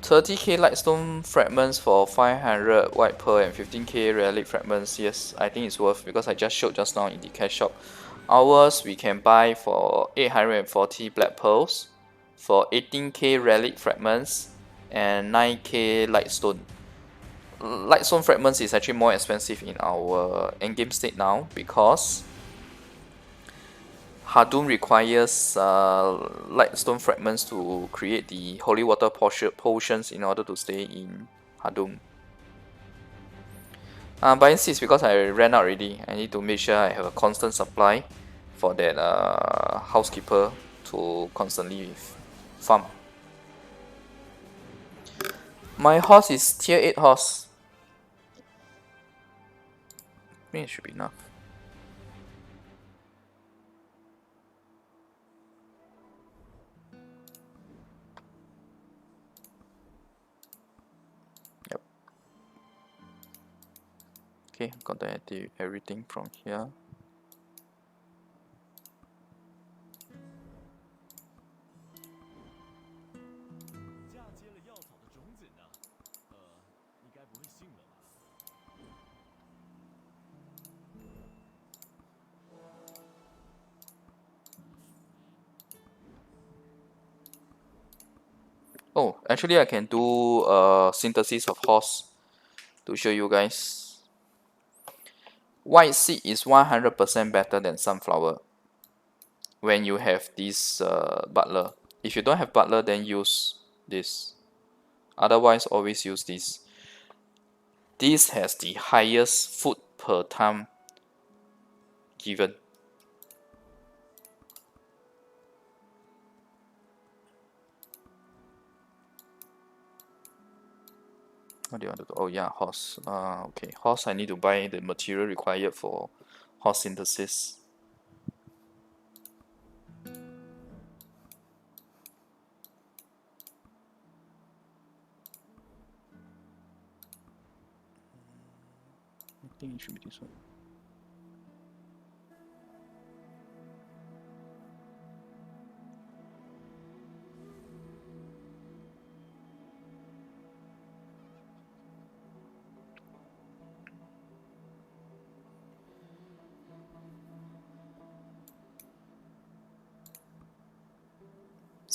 $30k Lightstone fragments for 500 white pearl and 15k relic fragments. Yes, I think it's worth because I just showed just now in the cash shop. Ours we can buy for 840 black pearls, for 18k relic fragments, and 9k Lightstone. Lightstone fragments is actually more expensive in our endgame state now because Hadum requires Lightstone fragments to create the holy water potions in order to stay in Hadum. Buying seeds because I ran out already. I need to make sure I have a constant supply for that housekeeper to constantly farm. My horse is tier 8 horse. I think it should be enough. Okay, got everything from here. Oh, actually I can do synthesis of horse to show you guys. White seed is 100% better than sunflower when you have this butler. If you don't have butler, then use this. Otherwise, always use this. This has the highest food per time given. What do you want to do? Oh yeah, horse. Okay, horse. I need to buy the material required for horse synthesis. I think it should be this one.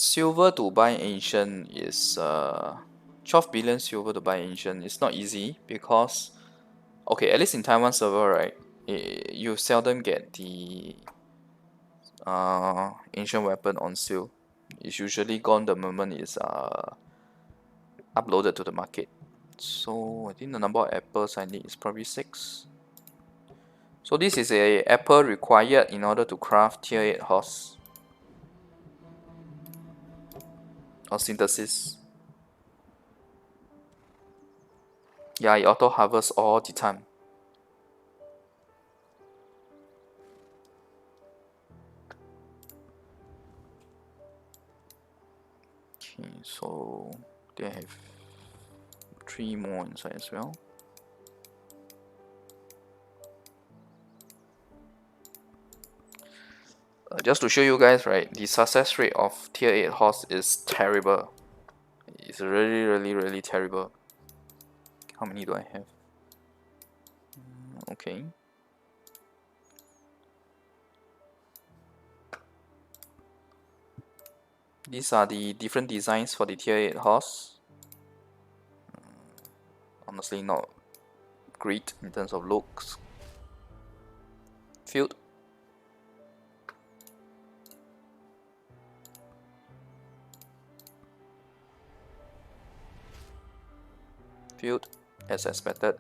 Silver to buy ancient is 12 billion silver to buy ancient. It's not easy because, okay, at least in Taiwan server, right, you seldom get the ancient weapon on sale. It's usually gone the moment it's uploaded to the market. So I think the number of apples I need is probably 6. So this is a apple required in order to craft tier 8 horse or synthesis. Yeah, it auto harvests all the time. Okay, so they have 3 more inside as well. Just to show you guys, right, the success rate of tier 8 horse is terrible. It's really terrible. How many do I have? Okay. These are the different designs for the tier 8 horse. Honestly, not great in terms of looks. Field. Field, as expected.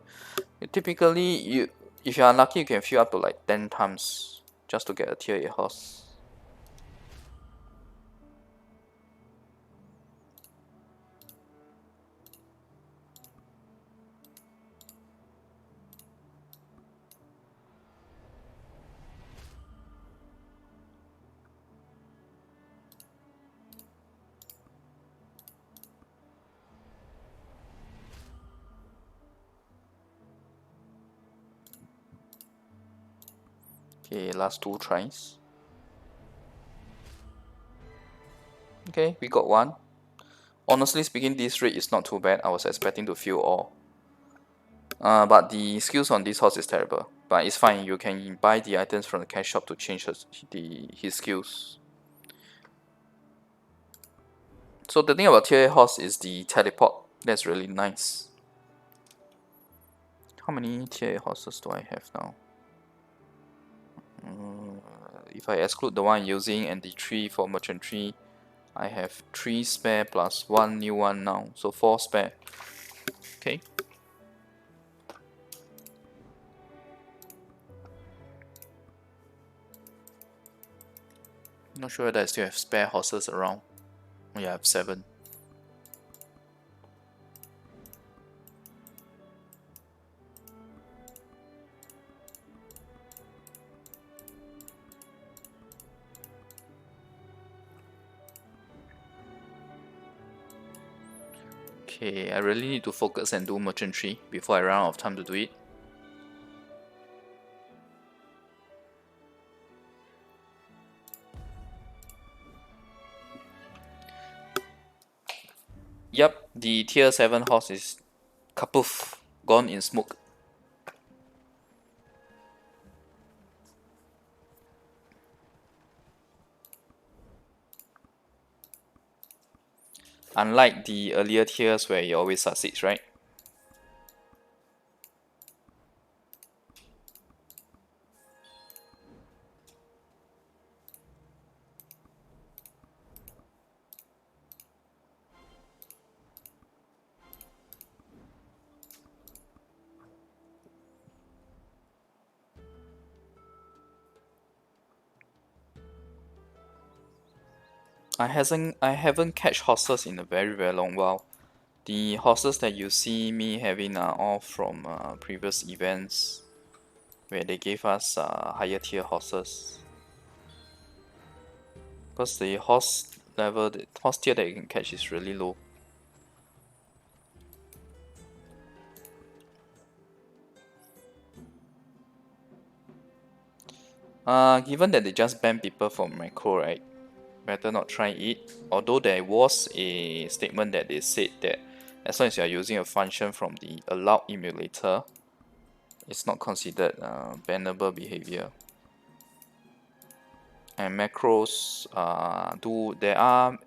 Typically, if you're unlucky, you can fill up to like 10 times just to get a tier 8 horse. Okay, last 2 tries. Okay, we got 1. Honestly speaking, this rate is not too bad. I was expecting to fill all. But the skills on this horse is terrible. But it's fine, you can buy the items from the cash shop to change his skills. So the thing about tier 8 horse is the teleport. That's really nice. How many tier 8 horses do I have now? If I exclude the one I'm using and the 3 for merchant 3, I have 3 spare plus 1 new one now. So 4 spare. Okay. Not sure whether I still have spare horses around. Yeah, I have 7. Okay, I really need to focus and do merchantry before I run out of time to do it. Yep, the tier 7 horse is kapoof, gone in smoke. Unlike the earlier tiers where it always succeeds, right? I haven't catch horses in a very long while. The horses that you see me having are all from previous events where they gave us higher tier horses. Because the horse level, the horse tier that you can catch is really low. Given that they just ban people from macro, right? Better not try it. Although there was a statement that they said that as long as you are using a function from the allowed emulator, it's not considered bannable behavior. And macros there are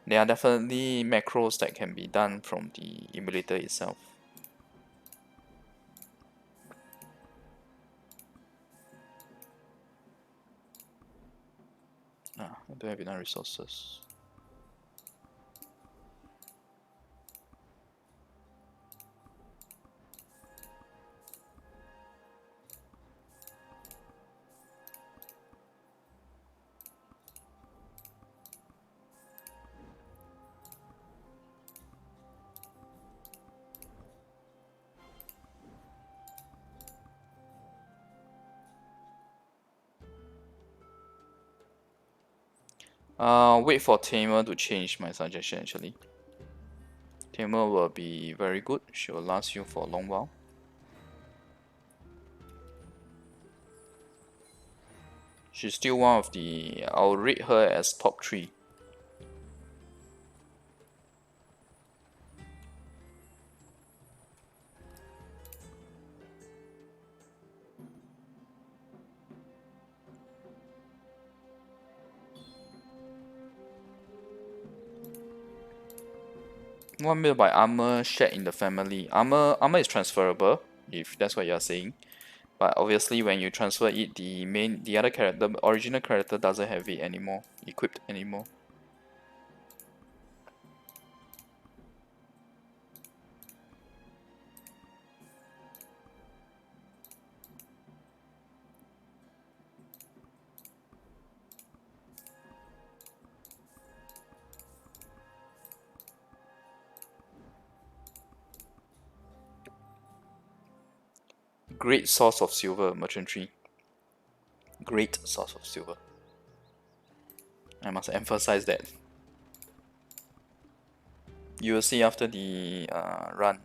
definitely macros that can be done from the emulator itself. I don't have enough resources. Wait for Tamer to change, my suggestion actually. Tamer will be very good, she will last you for a long while. She's still one of the, I'll rate her as top 3. What I mean by armor shared in the family? Armor is transferable, if that's what you're saying. But obviously when you transfer it, the other character, the original character doesn't have it anymore, equipped anymore. Great source of silver, merchantry. Great source of silver. I must emphasize that. You will see after the run.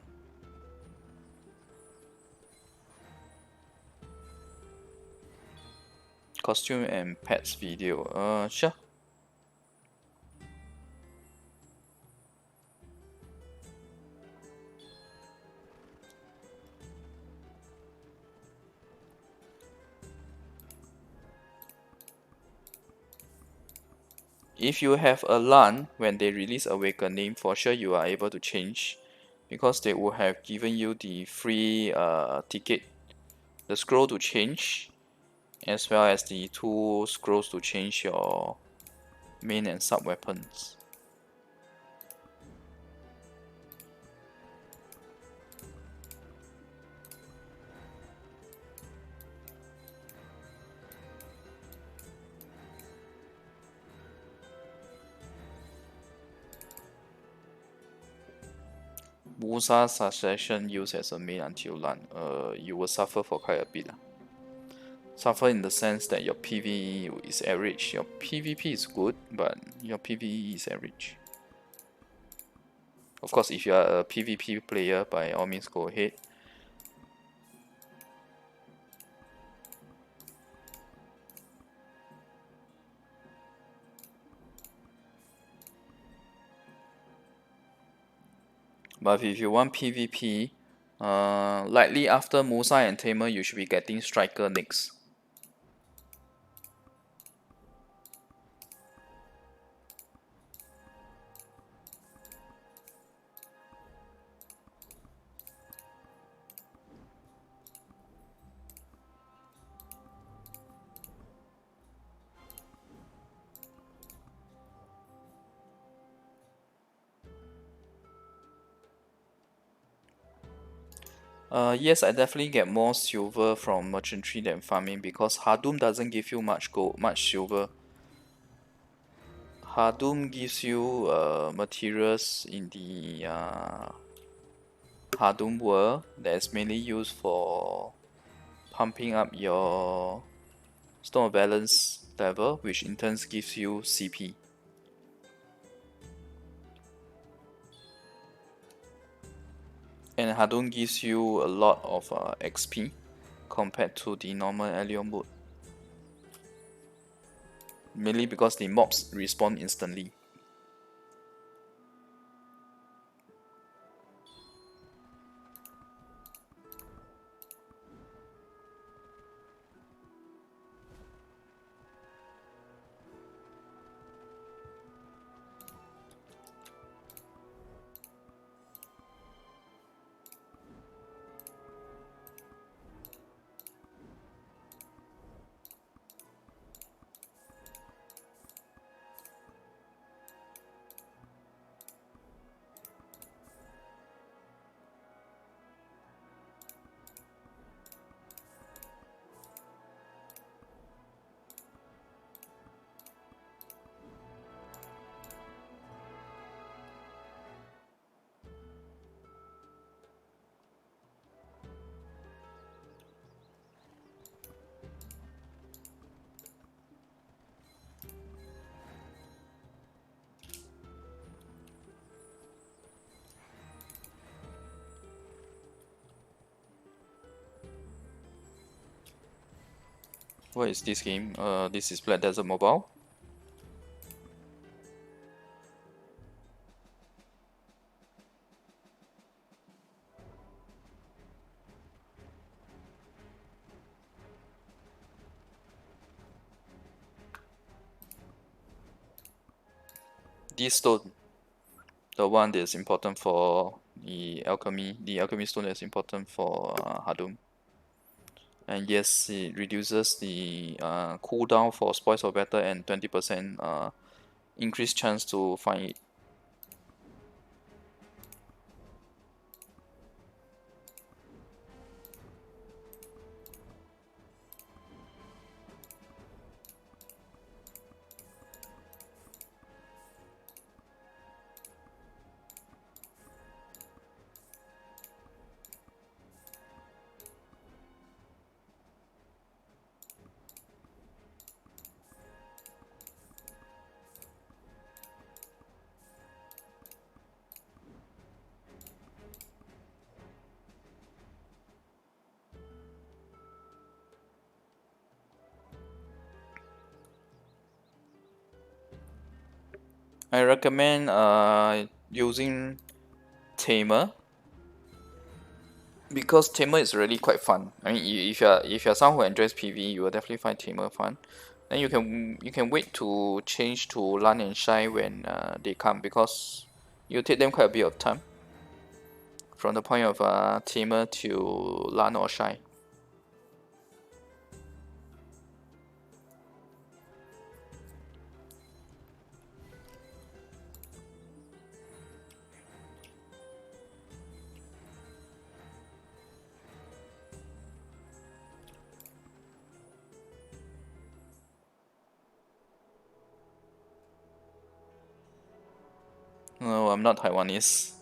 Costume and pets video. Sure. If you have a LAN, when they release Awakening, for sure you are able to change, because they will have given you the free ticket, the scroll to change, as well as the 2 scrolls to change your main and sub weapons. Musa succession used as a main until LAN. You will suffer for quite a bit. Suffer in the sense that your PvE is average. Your PvP is good, but your PvE is average. Of course, if you are a PvP player, by all means go ahead. But if you want PvP, likely after Musa and Tamer, you should be getting Striker next. Yes, I definitely get more silver from merchantry than farming because Hadum doesn't give you much gold, much silver. Hadum gives you materials in the Hadum world that is mainly used for pumping up your Stone of Balance level, which in turn gives you CP. And Hadum gives you a lot of XP compared to the normal Allium mode. Mainly because the mobs respawn instantly. What is this game? This is Black Desert Mobile. This stone, the one that is important for the alchemy stone that is important for Hadum. And yes, it reduces the cooldown for spoils of battle and 20% increased chance to find it. I recommend using Tamer because Tamer is really quite fun. I mean, if you're someone who enjoys PvE, you will definitely find Tamer fun. Then you can wait to change to Lan and Shai when they come because you take them quite a bit of time from the point of Tamer to Lan or Shai. No, I'm not Taiwanese.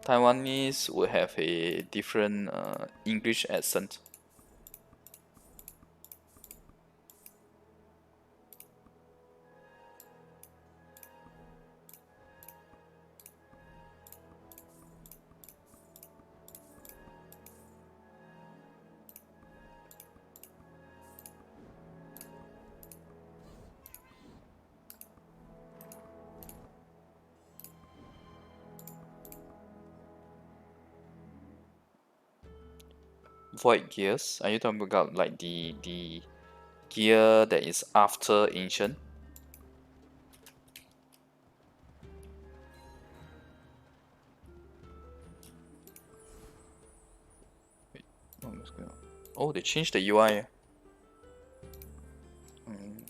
Taiwanese would have a different English accent. Void gears? Are you talking about like the gear that is after ancient? Wait, oh, what's going on? Oh, they changed the UI. Mm.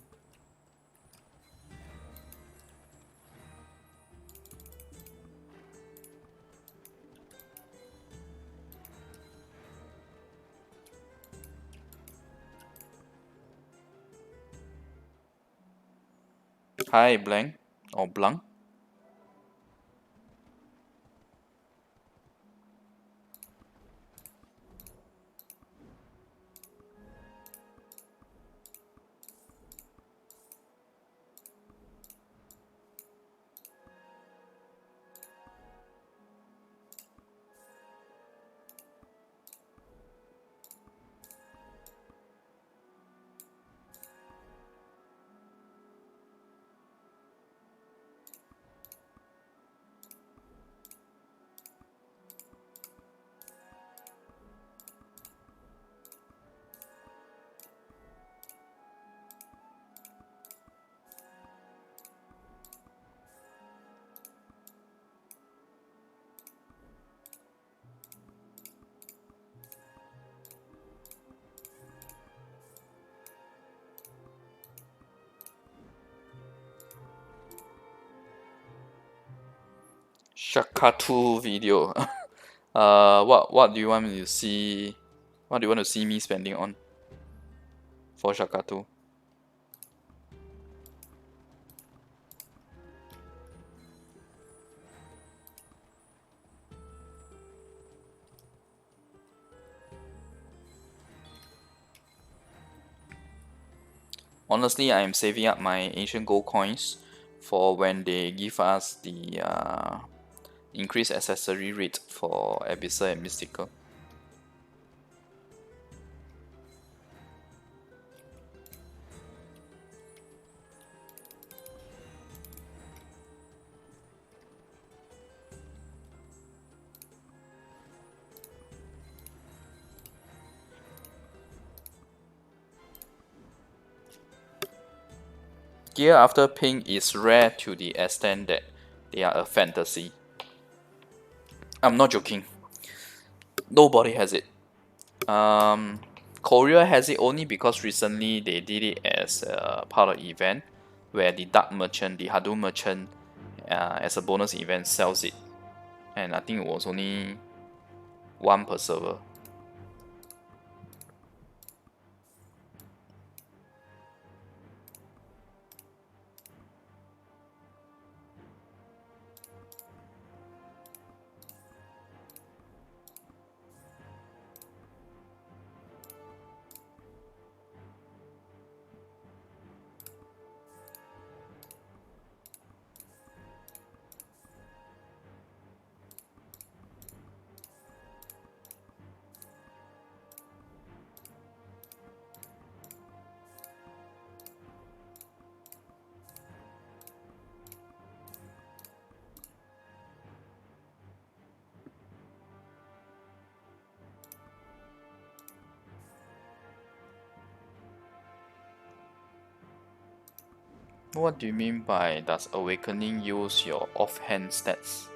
Hi, Blank or Blanc. Shakatu video. What do you want me to see? What do you want to see me spending on for Shakatu? Honestly, I am saving up my ancient gold coins for when they give us the increased accessory rate for Abyssal and Mystical. Gear after pink is rare to the extent that they are a fantasy. I'm not joking. Nobody has it. Korea has it only because recently they did it as a part of event where the Dark Merchant, the Hadum Merchant, as a bonus event sells it, and I think it was only one per server. What do you mean by does Awakening use your offhand stats?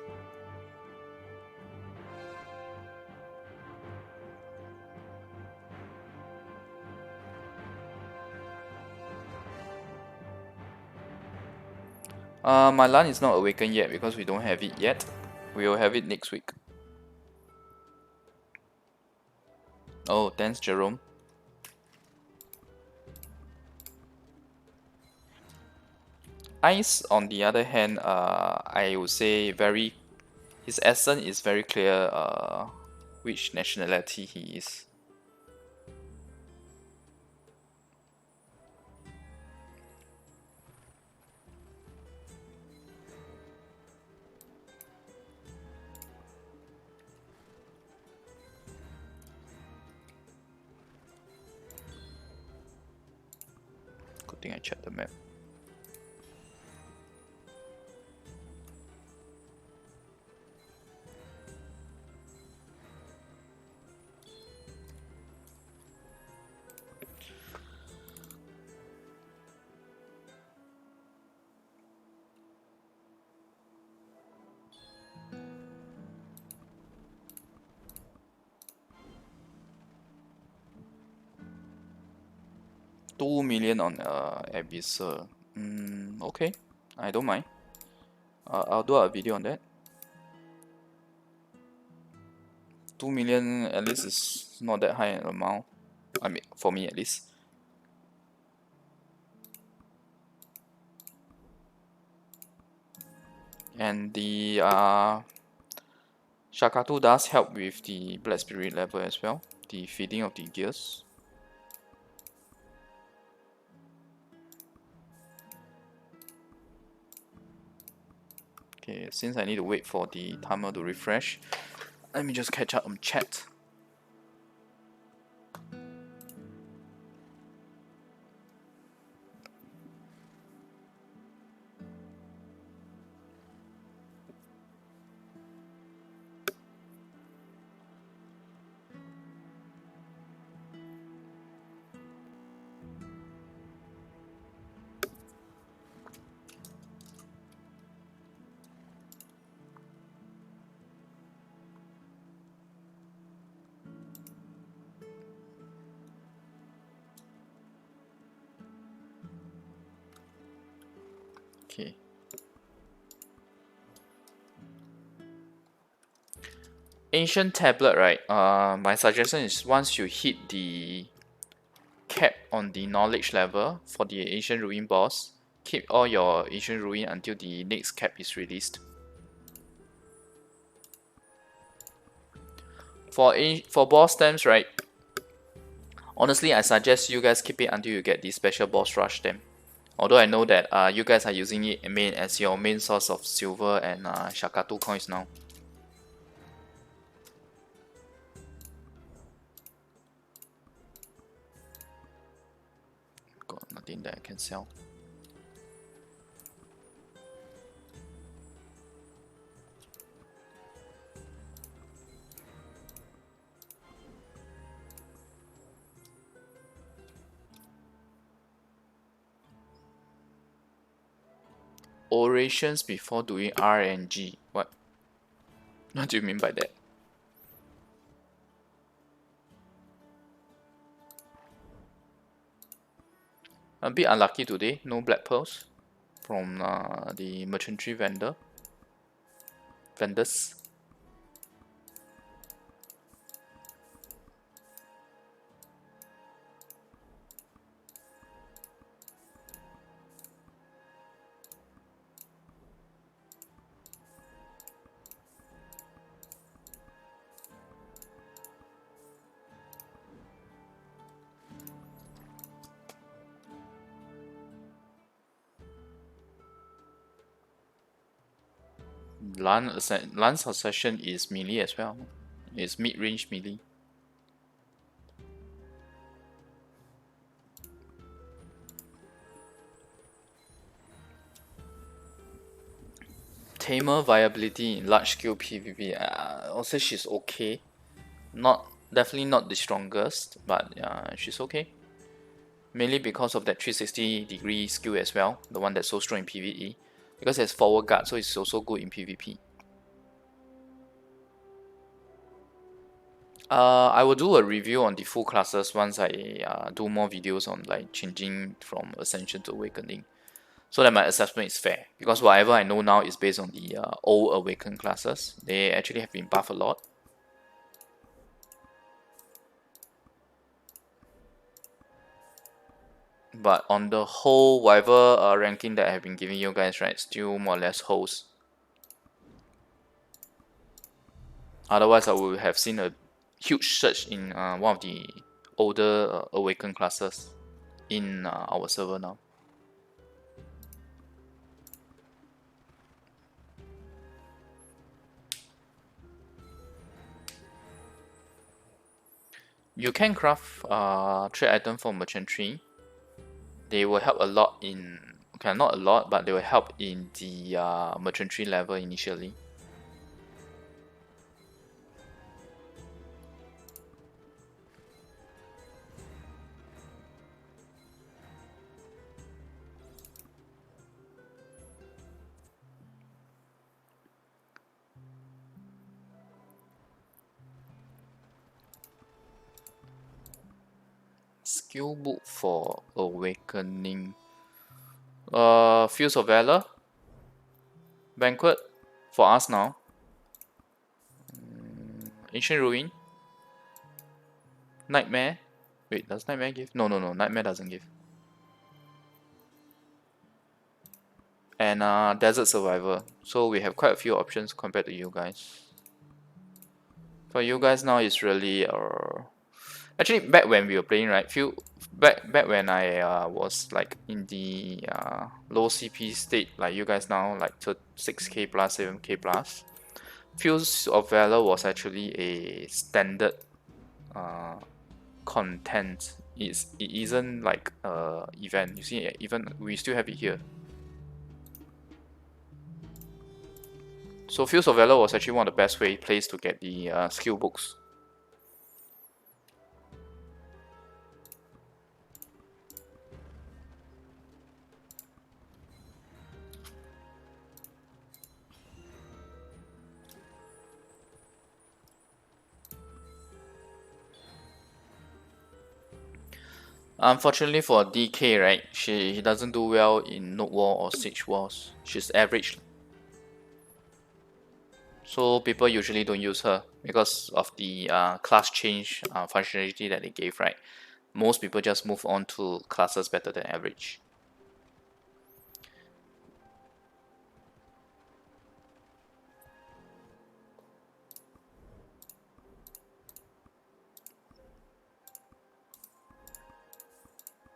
My LAN is not awakened yet because we don't have it yet. We will have it next week. Oh, thanks, Jerome. Ice, on the other hand, I would say his essence is very clear which nationality he is. Good thing I checked the map. 2 million on Abyssal. Okay, I don't mind. I'll do a video on that. 2 million at least is not that high an amount. I mean, for me at least. And the Shakatu does help with the Black Spirit level as well, the feeding of the gears. Okay, since I need to wait for the timer to refresh, let me just catch up on chat. Okay. Ancient tablet, right? My suggestion is once you hit the cap on the knowledge level for the ancient ruin boss, keep all your ancient ruin until the next cap is released. For boss stamps, right? Honestly, I suggest you guys keep it until you get the special boss rush stamp. Although I know that you guys are using it as your main source of silver and Shakatu coins now. Got nothing that I can sell. Orations before doing RNG. What? What do you mean by that? A bit unlucky today. No black pearls from the merchantry vendors. Lance Succession is melee as well. It's mid-range melee. Tamer viability in large scale PvP. I'll say she's okay. Definitely not the strongest, but she's okay. Mainly because of that 360-degree skill as well, the one that's so strong in PvE. Because it's forward guard, so it's also good in PvP. I will do a review on the full classes once I do more videos on like changing from Ascension to Awakening, so that my assessment is fair. Because whatever I know now is based on the old Awakened classes. They actually have been buffed a lot. But on the whole, whatever ranking that I have been giving you guys, right, still more or less holds. Otherwise, I would have seen a huge surge in one of the older Awakened classes in our server now. You can craft trade item for merchantry. They will help a lot in, okay, not a lot, but they will help in the merchantry level initially. skill book for awakening. Fields of Valor. Banquet for us now. Ancient Ruin. Nightmare. Wait, does Nightmare give? No, Nightmare doesn't give. And Desert Survivor. So we have quite a few options compared to you guys. For you guys now, it's really actually back when we were playing, right? Back when I was like in the low CP state, like you guys now, like to 6k plus, 7k plus. Fields of Valor was actually a standard content. It isn't like event. You see, even we still have it here. So Fields of Valor was actually one of the best place to get the skill books. Unfortunately for DK, right, he doesn't do well in Node War or Siege Wars. She's average. So people usually don't use her because of the class change functionality that they gave, right? Most people just move on to classes better than average.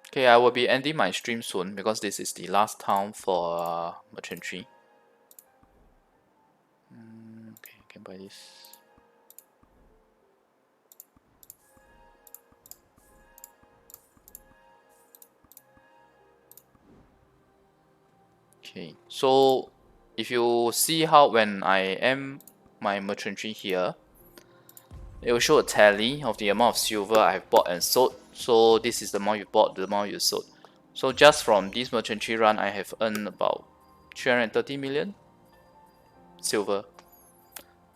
Okay, I will be ending my stream soon because this is the last town for merchantry. Okay, I can buy this. Okay, so if you see how when I am my merchantry here, it will show a tally of the amount of silver I have bought and sold. So this is the amount you bought, the amount you sold. So just from this merchantry run, I have earned about 330 million silver.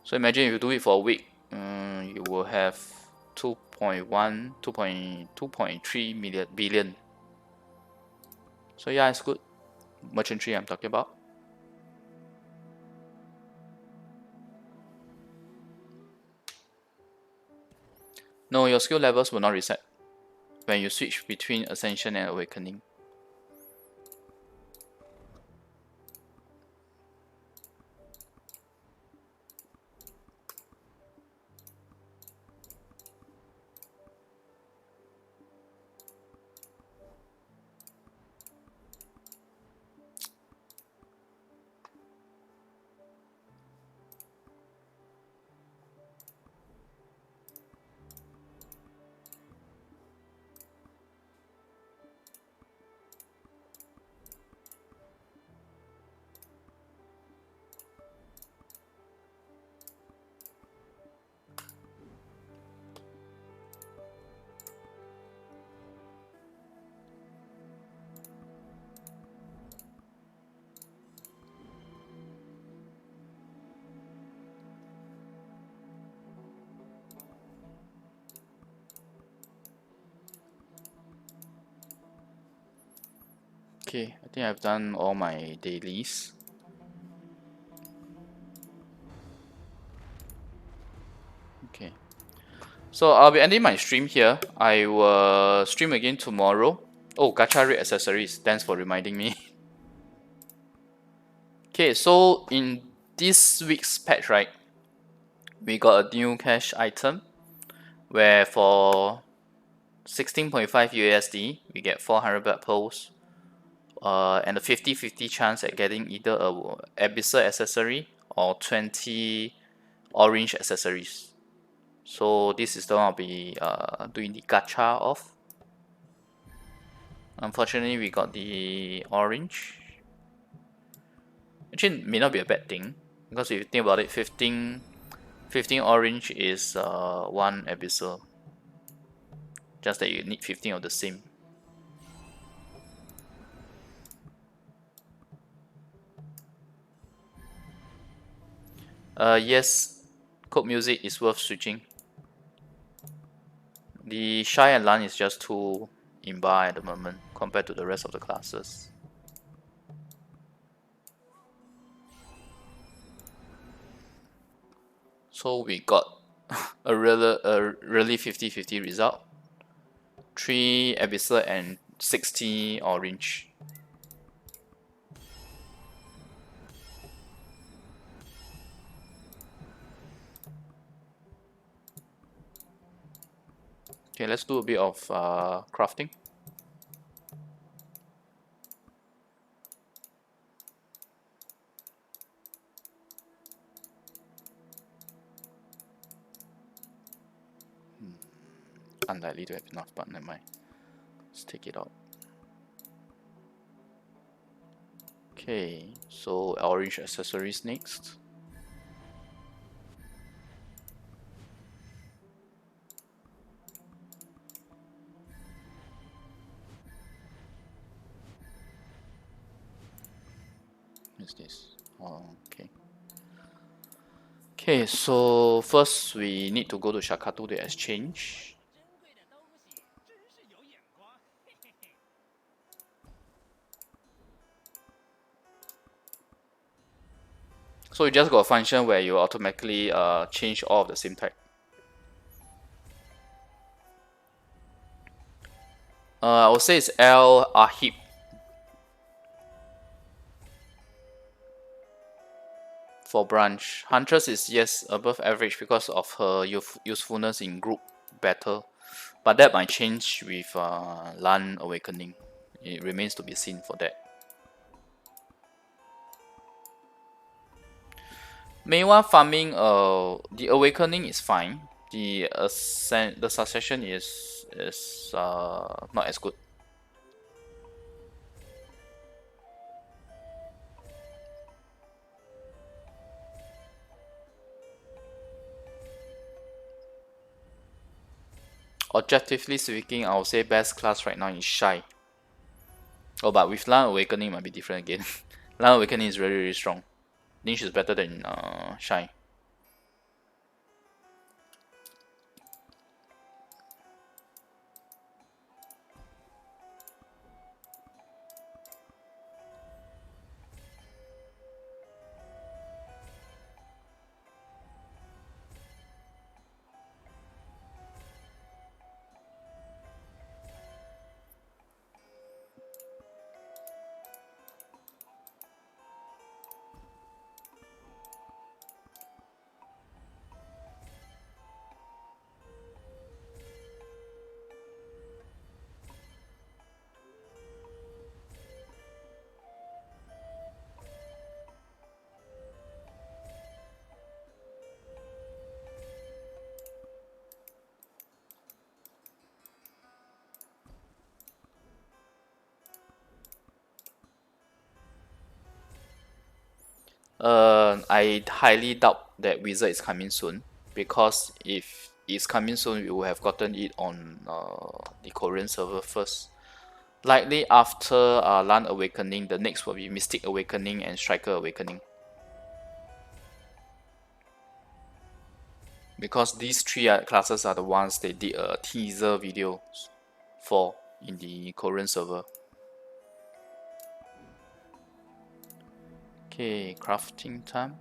So imagine if you do it for a week, you will have 2.3 billion. So yeah, it's good. Merchantry I'm talking about. No, your skill levels will not reset when you switch between Ascension and Awakening. Okay, I think I've done all my dailies. Okay, so I'll be ending my stream here. I will stream again tomorrow. Oh, Gacha rate accessories. Thanks for reminding me. Okay, so in this week's patch, right, we got a new cash item where for 16.5 USD, we get 400 blood pearls. And a 50-50 chance at getting either a Abyssal accessory or 20 orange accessories. So this is the one I'll be doing the gacha of. Unfortunately, we got the orange. Actually, it may not be a bad thing because if you think about it, 15 orange is 1 Abyssal. Just that you need 15 of the same. Yes, code music is worth switching. The Shy and Lan is just too in bar at the moment compared to the rest of the classes. So we got a really 50-50 result. 3 abyssal and 60 orange. Okay, let's do a bit of crafting. Unlikely to have enough, but never mind. Let's take it out. Okay, so orange accessories next. What's this? Oh, okay. Okay, so first we need to go to Shakatu to exchange. So you just got a function where you automatically change all of the same type. I would say it's L Ahib. For branch, Huntress is yes above average because of her usefulness in group battle, but that might change with Lan Awakening. It remains to be seen for that. Meiwa farming, the Awakening is fine. The succession is not as good. Objectively speaking, I would say best class right now is Shy. Oh, but with Lan Awakening might be different again. Lan Awakening is really, really strong. Lynch is better than Shy. I highly doubt that Wizard is coming soon, because if it's coming soon, we will have gotten it on the Korean server first. Likely after Lan Awakening, the next will be Mystic Awakening and Striker Awakening. Because these three classes are the ones they did a teaser video for in the Korean server. Okay, crafting time.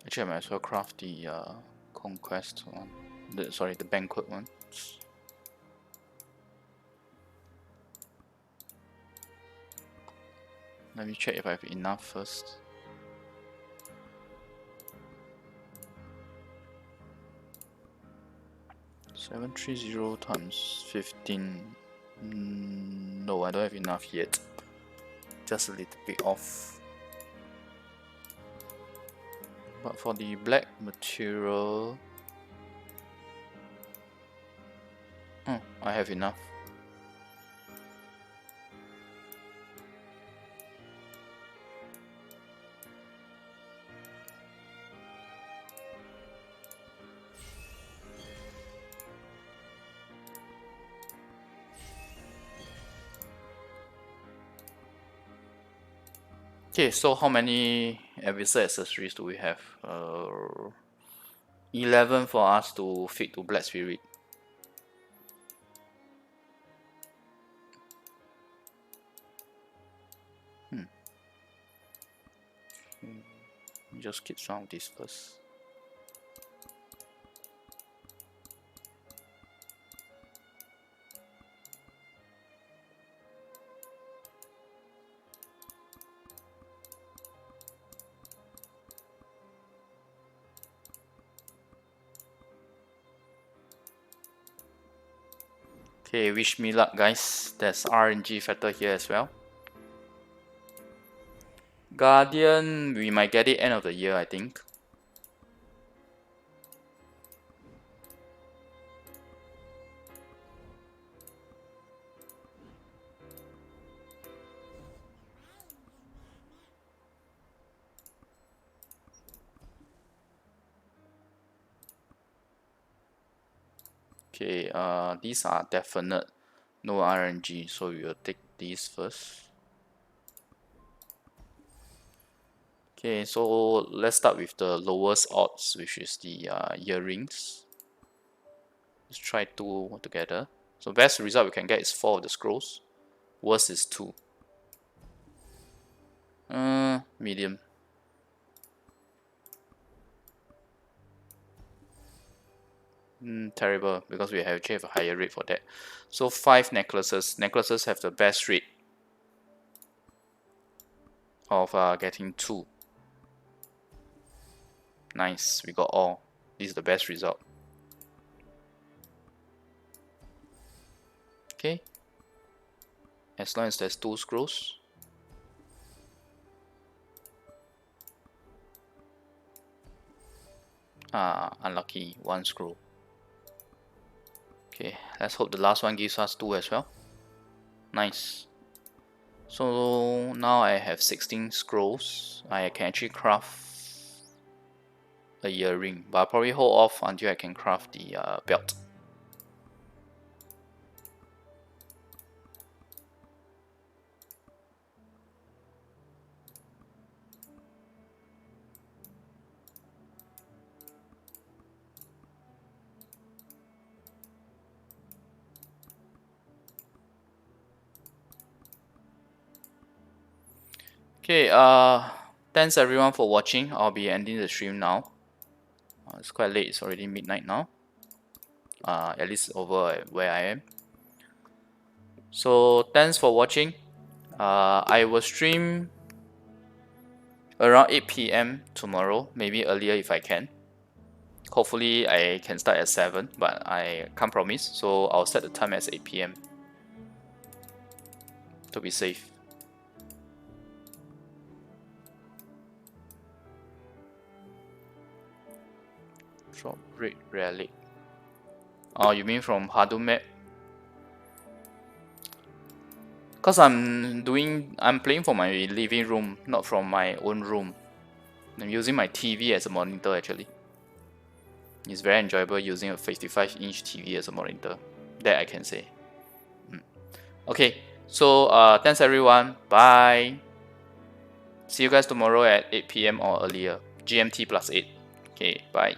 Actually, I might as well craft the Conquest one. sorry, the banquet one. Let me check if I have enough first. $730 times 15. No, I don't have enough yet. Just a little bit off. But for the black material, I have enough. Okay, so how many adversary accessories do we have? 11 for us to fit to Black Spirit. Just keep some of this first. Okay, wish me luck, guys. There's RNG factor here as well. Guardian, we might get it end of the year, I think. Okay, these are definite, no RNG, so we will take these first. Okay, so let's start with the lowest odds, which is the earrings. Let's try 2 together. So best result we can get is 4 of the scrolls. Worst is 2. Medium. Terrible, because we have actually have a higher rate for that. So 5 necklaces. Necklaces have the best rate of getting 2. Nice, we got all. This is the best result. Okay. As long as there's 2 scrolls. Unlucky, 1 scroll. Okay, let's hope the last one gives us 2 as well. Nice. So now I have 16 scrolls. I can actually craft a earring, but I'll probably hold off until I can craft the belt. Okay, thanks everyone for watching. I'll be ending the stream now. It's quite late, it's already midnight now. At least over where I am. So thanks for watching. I will stream around 8 PM tomorrow, maybe earlier if I can. Hopefully I can start at 7, but I can't promise, so I'll set the time as 8 PM to be safe. Drop red relic. Oh, you mean from Hadum map? Cause I'm playing from my living room, not from my own room. I'm using my TV as a monitor actually. It's very enjoyable using a 55-inch TV as a monitor. That I can say. Okay, so thanks everyone. Bye. See you guys tomorrow at 8 PM or earlier. GMT +8. Okay, bye.